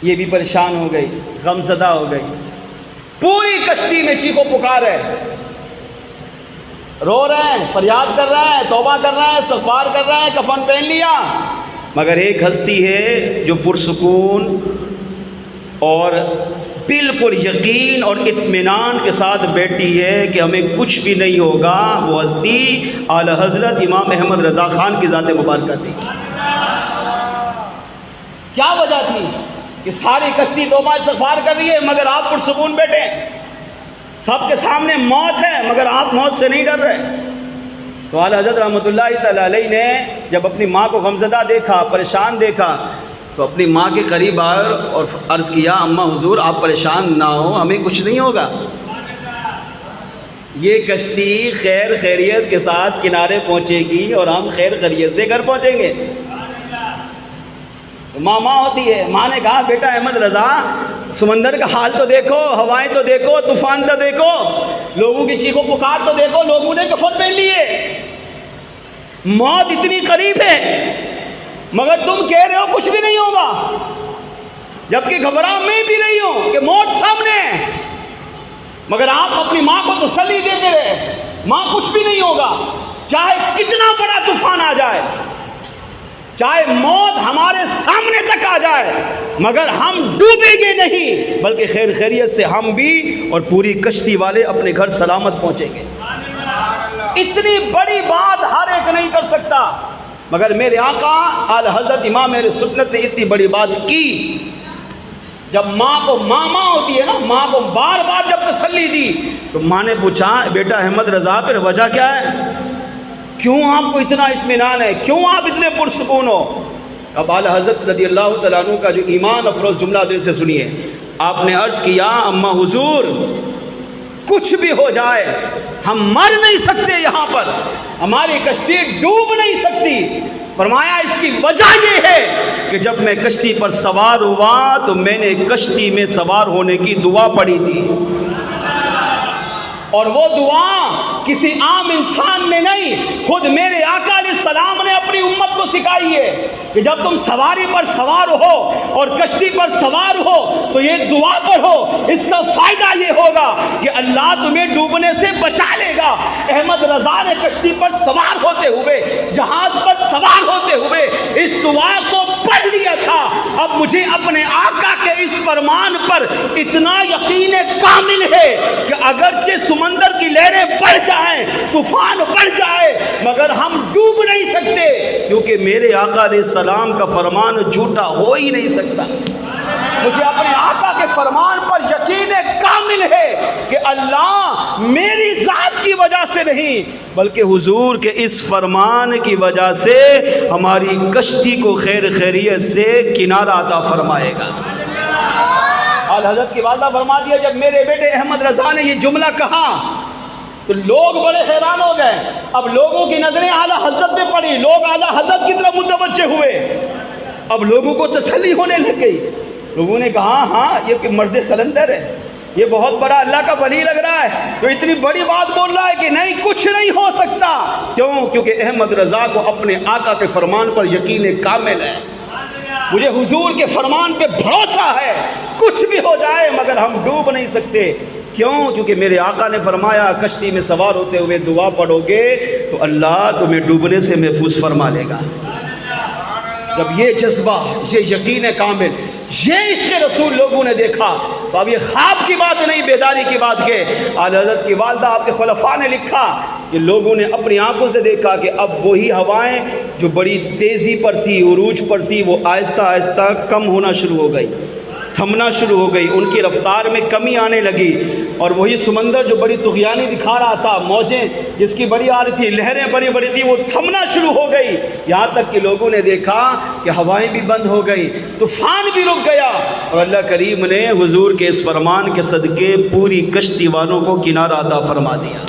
یہ بھی پریشان ہو گئی، غم زدہ ہو گئی. پوری کشتی میں چیخو پکار ہے، رو رہے ہیں، فریاد کر رہے ہیں، توبہ کر رہے ہیں، استغفار کر رہے ہیں، کفن پہن لیا، مگر ایک ہستی ہے جو پرسکون اور بالکل یقین اور اطمینان کے ساتھ بیٹھی ہے کہ ہمیں کچھ بھی نہیں ہوگا، وہ ہستی اعلی حضرت امام احمد رضا خان کی ذات مبارکہ تھی۔ کیا وجہ تھی کہ ساری کشتی توبہ استغفار کر رہی ہے مگر آپ پرسکون بیٹھے، سب کے سامنے موت ہے مگر آپ موت سے نہیں ڈر رہے؟ تو اعلی حضرت رحمۃ اللہ تعالی علیہ نے جب اپنی ماں کو غمزدہ دیکھا، پریشان دیکھا، تو اپنی ماں کے قریب آئے اور عرض کیا، اماں حضور آپ پریشان نہ ہو، ہمیں کچھ نہیں ہوگا، یہ کشتی خیر خیریت کے ساتھ کنارے پہنچے گی اور ہم خیر خیریت سے گھر پہنچیں گے۔ ماں ہوتی ہے، ماں نے کہا بیٹا احمد رضا سمندر کا حال تو دیکھو، ہوائیں تو دیکھو، طوفان تو دیکھو، لوگوں کی چیخو پکار تو دیکھو، لوگوں نے کفن پہن لیے، موت اتنی قریب ہے مگر تم کہہ رہے ہو کچھ بھی نہیں ہوگا، جبکہ گھبرا میں بھی نہیں ہوں کہ موت سامنے ہے، مگر آپ اپنی ماں کو تسلی دیتے رہے، ماں کچھ بھی نہیں ہوگا، چاہے کتنا بڑا طوفان آ جائے، چاہے موت ہمارے سامنے تک آ جائے، مگر ہم ڈوبیں گے نہیں، بلکہ خیر خیریت سے ہم بھی اور پوری کشتی والے اپنے گھر سلامت پہنچیں گے۔ اتنی بڑی بات ہر ایک نہیں کر سکتا، مگر میرے آقا اعلی حضرت امام اہل سنت نے اتنی بڑی بات کی۔ جب ماں کو ماں ہوتی ہے نا، ماں کو بار بار جب تسلی دی تو ماں نے پوچھا بیٹا احمد رضا پھر وجہ کیا ہے، کیوں آپ کو اتنا اطمینان ہے، کیوں آپ اتنے پرسکون ہو؟ اب اعلی حضرت رضی اللہ تعالیٰ عنہ کا جو ایمان افروز جملہ دل سے سنیے، آپ نے عرض کیا اماں حضور کچھ بھی ہو جائے ہم مر نہیں سکتے، یہاں پر ہماری کشتی ڈوب نہیں سکتی۔ فرمایا اس کی وجہ یہ ہے کہ جب میں کشتی پر سوار ہوا تو میں نے کشتی میں سوار ہونے کی دعا پڑھی تھی، اور وہ دعا کسی عام انسان نے نہیں، خود میرے آقا علیہ السلام نے اپنی امت کو سکھائی ہے کہ جب تم سواری پر سوار ہو اور کشتی پر سوار ہو تو یہ دعا پڑھو، اس کا فائدہ یہ ہوگا کہ اللہ تمہیں ڈوبنے سے بچا لے گا۔ احمد رضا نے کشتی پر سوار ہوتے ہوئے، جہاز پر سوار ہوتے ہوئے اس دعا کو پڑھ لیا تھا۔ اب مجھے اپنے آقا کے اس فرمان پر اتنا یقین کامل ہے کہ اگرچہ سمندر کی لہریں بڑھ جائیں، طوفان بڑھ جائے، مگر ہم ڈوب نہیں سکتے، کیونکہ میرے آقا علیہ السلام کا فرمان جھوٹا ہو ہی نہیں سکتا۔ مجھے اپنے آقا کے فرمان پر یقین کامل ہے کہ اللہ میری ذات کی وجہ سے نہیں بلکہ حضور کے اس فرمان کی وجہ سے ہماری کشتی کو خیر خیریت سے کنارہ عطا فرمائے گا۔ اعلی حضرت کی والدہ فرما دیا جب میرے بیٹے احمد رضا نے یہ جملہ کہا تو لوگ بڑے حیران ہو گئے۔ اب لوگوں کی نظریں اعلیٰ حضرت پہ پڑی، لوگ اعلیٰ حضرت کی طرف متوجہ ہوئے، اب لوگوں کو تسلی ہونے لگ گئی۔ لوگوں نے کہا ہاں یہ مرد قلندر ہے، یہ بہت بڑا اللہ کا ولی لگ رہا ہے، تو اتنی بڑی بات بول رہا ہے کہ نہیں کچھ نہیں ہو سکتا۔ کیوں؟ کیونکہ احمد رضا کو اپنے آقا کے فرمان پر یقین کامل ہے، مجھے حضور کے فرمان پہ بھروسہ ہے، کچھ بھی ہو جائے مگر ہم ڈوب نہیں سکتے۔ کیوں؟ کیونکہ میرے آقا نے فرمایا کشتی میں سوار ہوتے ہوئے دعا پڑھو گے تو اللہ تمہیں ڈوبنے سے محفوظ فرما لے گا۔ جب یہ جذبہ، یہ یقین کامل، یہ عشق رسول لوگوں نے دیکھا تو اب یہ خواب کی بات نہیں، بیداری کی بات ہے۔ اعلی حضرت کی والدہ آپ کے خلفاء نے لکھا کہ لوگوں نے اپنی آنکھوں سے دیکھا کہ اب وہی ہوائیں جو بڑی تیزی پر تھی، عروج پر تھی، وہ آہستہ آہستہ کم ہونا شروع ہو گئی، تھمنا شروع ہو گئی، ان کی رفتار میں کمی آنے لگی، اور وہی سمندر جو بڑی طغیانی دکھا رہا تھا، موجیں جس کی بڑی آ رہی تھی، لہریں بڑی بڑی تھی، وہ تھمنا شروع ہو گئی، یہاں تک کہ لوگوں نے دیکھا کہ ہوائیں بھی بند ہو گئی، طوفان بھی رک گیا، اور اللہ کریم نے حضور کے اس فرمان کے صدقے پوری کشتی والوں کو کنارہ عطا فرما دیا۔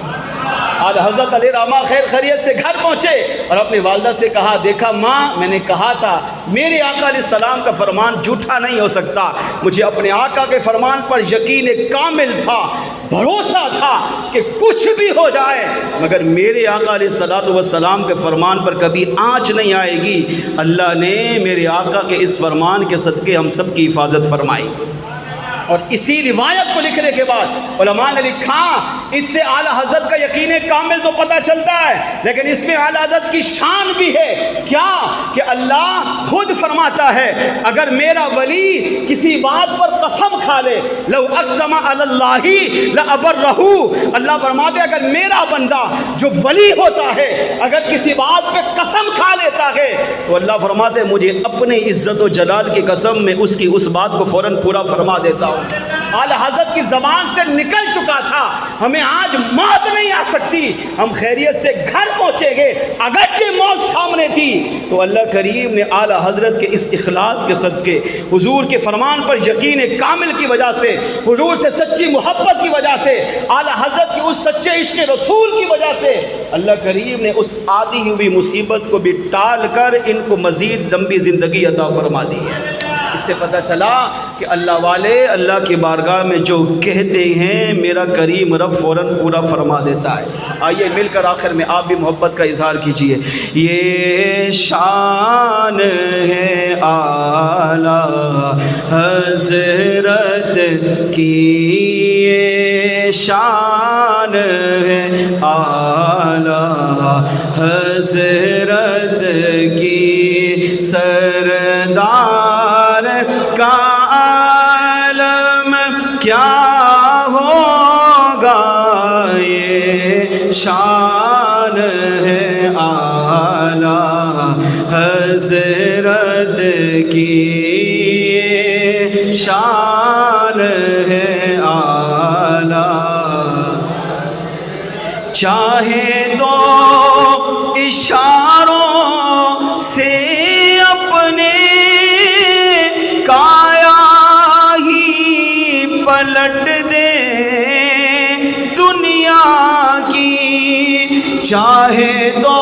آل حضرت علیہ رحمہ خیر خیریت سے گھر پہنچے اور اپنی والدہ سے کہا دیکھا ماں میں نے کہا تھا میرے آقا علیہ السلام کا فرمان جھوٹا نہیں ہو سکتا، مجھے اپنے آقا کے فرمان پر یقین کامل تھا، بھروسہ تھا کہ کچھ بھی ہو جائے مگر میرے آقا علیہ السلام کے فرمان پر کبھی آنچ نہیں آئے گی۔ اللہ نے میرے آقا کے اس فرمان کے صدقے ہم سب کی حفاظت فرمائی۔ اور اسی روایت کو لکھنے کے بعد علماء نے لکھا اس سے اعلیٰ حضرت کا یقین کامل تو پتہ چلتا ہے، لیکن اس میں اعلیٰ حضرت کی شان بھی ہے۔ کیا کہ اللہ خود فرماتا ہے اگر میرا ولی کسی بات پر قسم کھا لے، لو اقسم علی اللہ لابرہ، اللہ فرماتے اگر میرا بندہ جو ولی ہوتا ہے اگر کسی بات پہ قسم کھا لیتا ہے تو اللہ فرماتے مجھے اپنے عزت و جلال کی قسم میں اس کی اس بات کو فوراً پورا فرما دیتا ہوں۔ اعلیٰ حضرت کی زبان سے نکل چکا تھا ہمیں آج موت نہیں آ سکتی، ہم خیریت سے گھر پہنچیں گے، اگرچہ موت سامنے تھی تو اللہ کریم نے اعلیٰ حضرت کے اس اخلاص کے صدقے، حضور کے فرمان پر یقین کامل کی وجہ سے، حضور سے سچی محبت کی وجہ سے، اعلیٰ حضرت کے اس سچے عشق رسول کی وجہ سے اللہ کریم نے اس آتی ہوئی مصیبت کو بھی ٹال کر ان کو مزید لمبی زندگی عطا فرما دی ہے۔ اس سے پتہ چلا کہ اللہ والے اللہ کی بارگاہ میں جو کہتے ہیں میرا کریم رب فوراً پورا فرما دیتا ہے۔ آئیے مل کر آخر میں آپ بھی محبت کا اظہار کیجئے۔ یہ شان ہے اعلیٰ حضرت کی، یہ شان ہے اعلیٰ حضرت کی، سردار کا عالم کیا ہوگا، یہ شان ہے اعلیٰ حضرت کی، یہ شان ہے اعلیٰ۔ چاہے تو اشاروں سے اپنے کایا ہی پلٹ دے دنیا کی، چاہے تو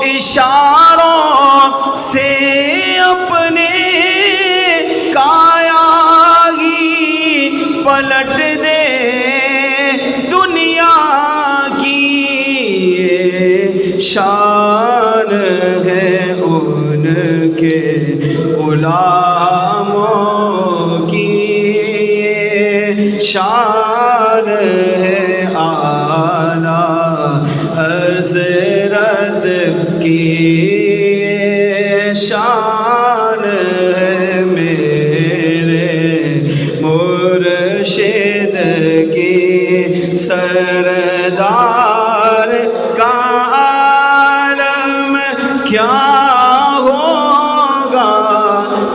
اشاروں سے اپنے کایا ہی پلٹ دے دنیا کی، یہ شان ہے ان کے غلاموں کی، یہ شان ہے اعلیٰ حضرت کی، یہ شان ہے میرے مرشد کی، سردار کا عالم کیا ہوگا،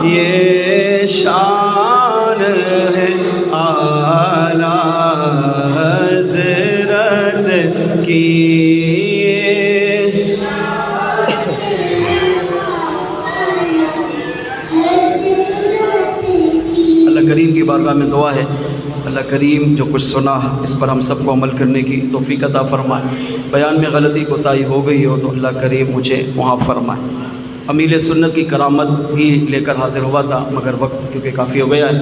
یہ شان ہے اعلیٰ حضرت کی۔ اللہ کریم کی بارگاہ میں دعا ہے اللہ کریم جو کچھ سنا اس پر ہم سب کو عمل کرنے کی توفیق عطا فرمائے۔ بیان میں غلطی کوتاہی ہو گئی ہو تو اللہ کریم مجھے معاف فرمائے۔ امیل سنت کی کرامت بھی لے کر حاضر ہوا تھا مگر وقت کیونکہ کافی ہو گیا ہے۔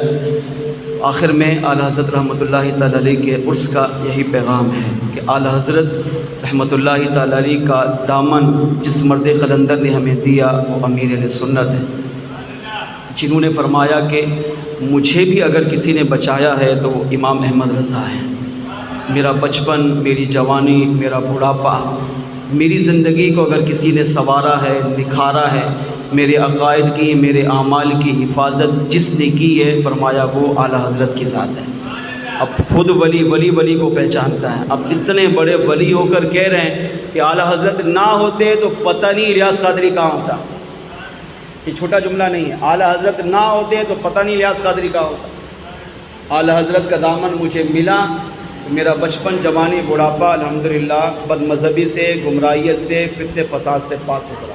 آخر میں اعلیٰ حضرت رحمۃ اللہ تعالیٰ علیہ کے عرس کا یہی پیغام ہے کہ اعلیٰ حضرت رحمۃ اللہ تعالیٰ علیہ کا دامن جس مرد قلندر نے ہمیں دیا وہ امیر اہل سنت ہے، جنہوں نے فرمایا کہ مجھے بھی اگر کسی نے بچایا ہے تو وہ امام احمد رضا ہے۔ میرا بچپن، میری جوانی، میرا بڑھاپا، میری زندگی کو اگر کسی نے سنوارا ہے، نکھارا ہے، میرے عقائد کی، میرے اعمال کی حفاظت جس نے کی ہے فرمایا وہ اعلیٰ حضرت کی ذات ہے۔ اب خود ولی کو پہچانتا ہے۔ اب اتنے بڑے ولی ہو کر کہہ رہے ہیں کہ اعلیٰ حضرت نہ ہوتے تو پتہ نہیں الیاس قادری کہاں ہوتا۔ یہ چھوٹا جملہ نہیں ہے، اعلیٰ حضرت نہ ہوتے تو پتہ نہیں الیاس قادری کہاں ہوتا۔ اعلیٰ حضرت کا دامن مجھے ملا تو میرا بچپن، جوانی، بڑھاپا الحمدللہ بد مذہبی سے، گمراہیت سے، فتنے فساد سے پاک گزرا۔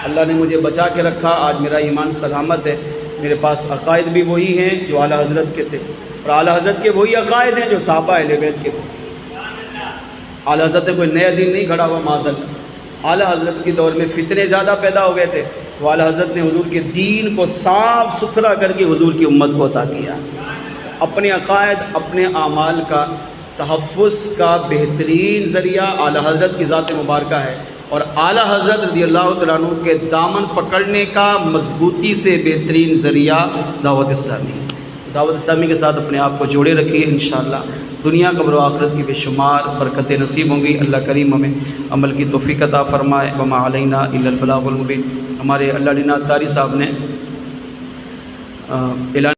اللہ نے مجھے بچا کے رکھا، آج میرا ایمان سلامت ہے۔ میرے پاس عقائد بھی وہی ہیں جو اعلیٰ حضرت کے تھے، اور اعلیٰ حضرت کے وہی عقائد ہیں جو صحابہ اہل بیت کے تھے۔ اعلیٰ حضرت نے کوئی نیا دین نہیں کھڑا ہوا معاذ اللہ۔ اعلیٰ حضرت کے دور میں فتنے زیادہ پیدا ہو گئے تھے، وہ اعلیٰ حضرت نے حضور کے دین کو صاف ستھرا کر کے حضور کی امت کو عطا کیا۔ اپنے عقائد، اپنے اعمال کا تحفظ کا بہترین ذریعہ اعلیٰ حضرت کی ذات مبارکہ ہے، اور اعلیٰ حضرت رضی اللہ تعالیٰ عنہ کے دامن پکڑنے کا مضبوطی سے بہترین ذریعہ دعوت اسلامی ہے۔ دعوت اسلامی کے ساتھ اپنے آپ کو جوڑے رکھیے، انشاءاللہ دنیا قبر و آخرت کی بے شمار برکتیں نصیب ہوں گی۔ اللہ کریم ہمیں عمل کی توفیق عطا فرمائے۔ وما علینا الا البلاغ المبین۔ ہمارے اللہ ڈینا تاری صاحب نے اعلان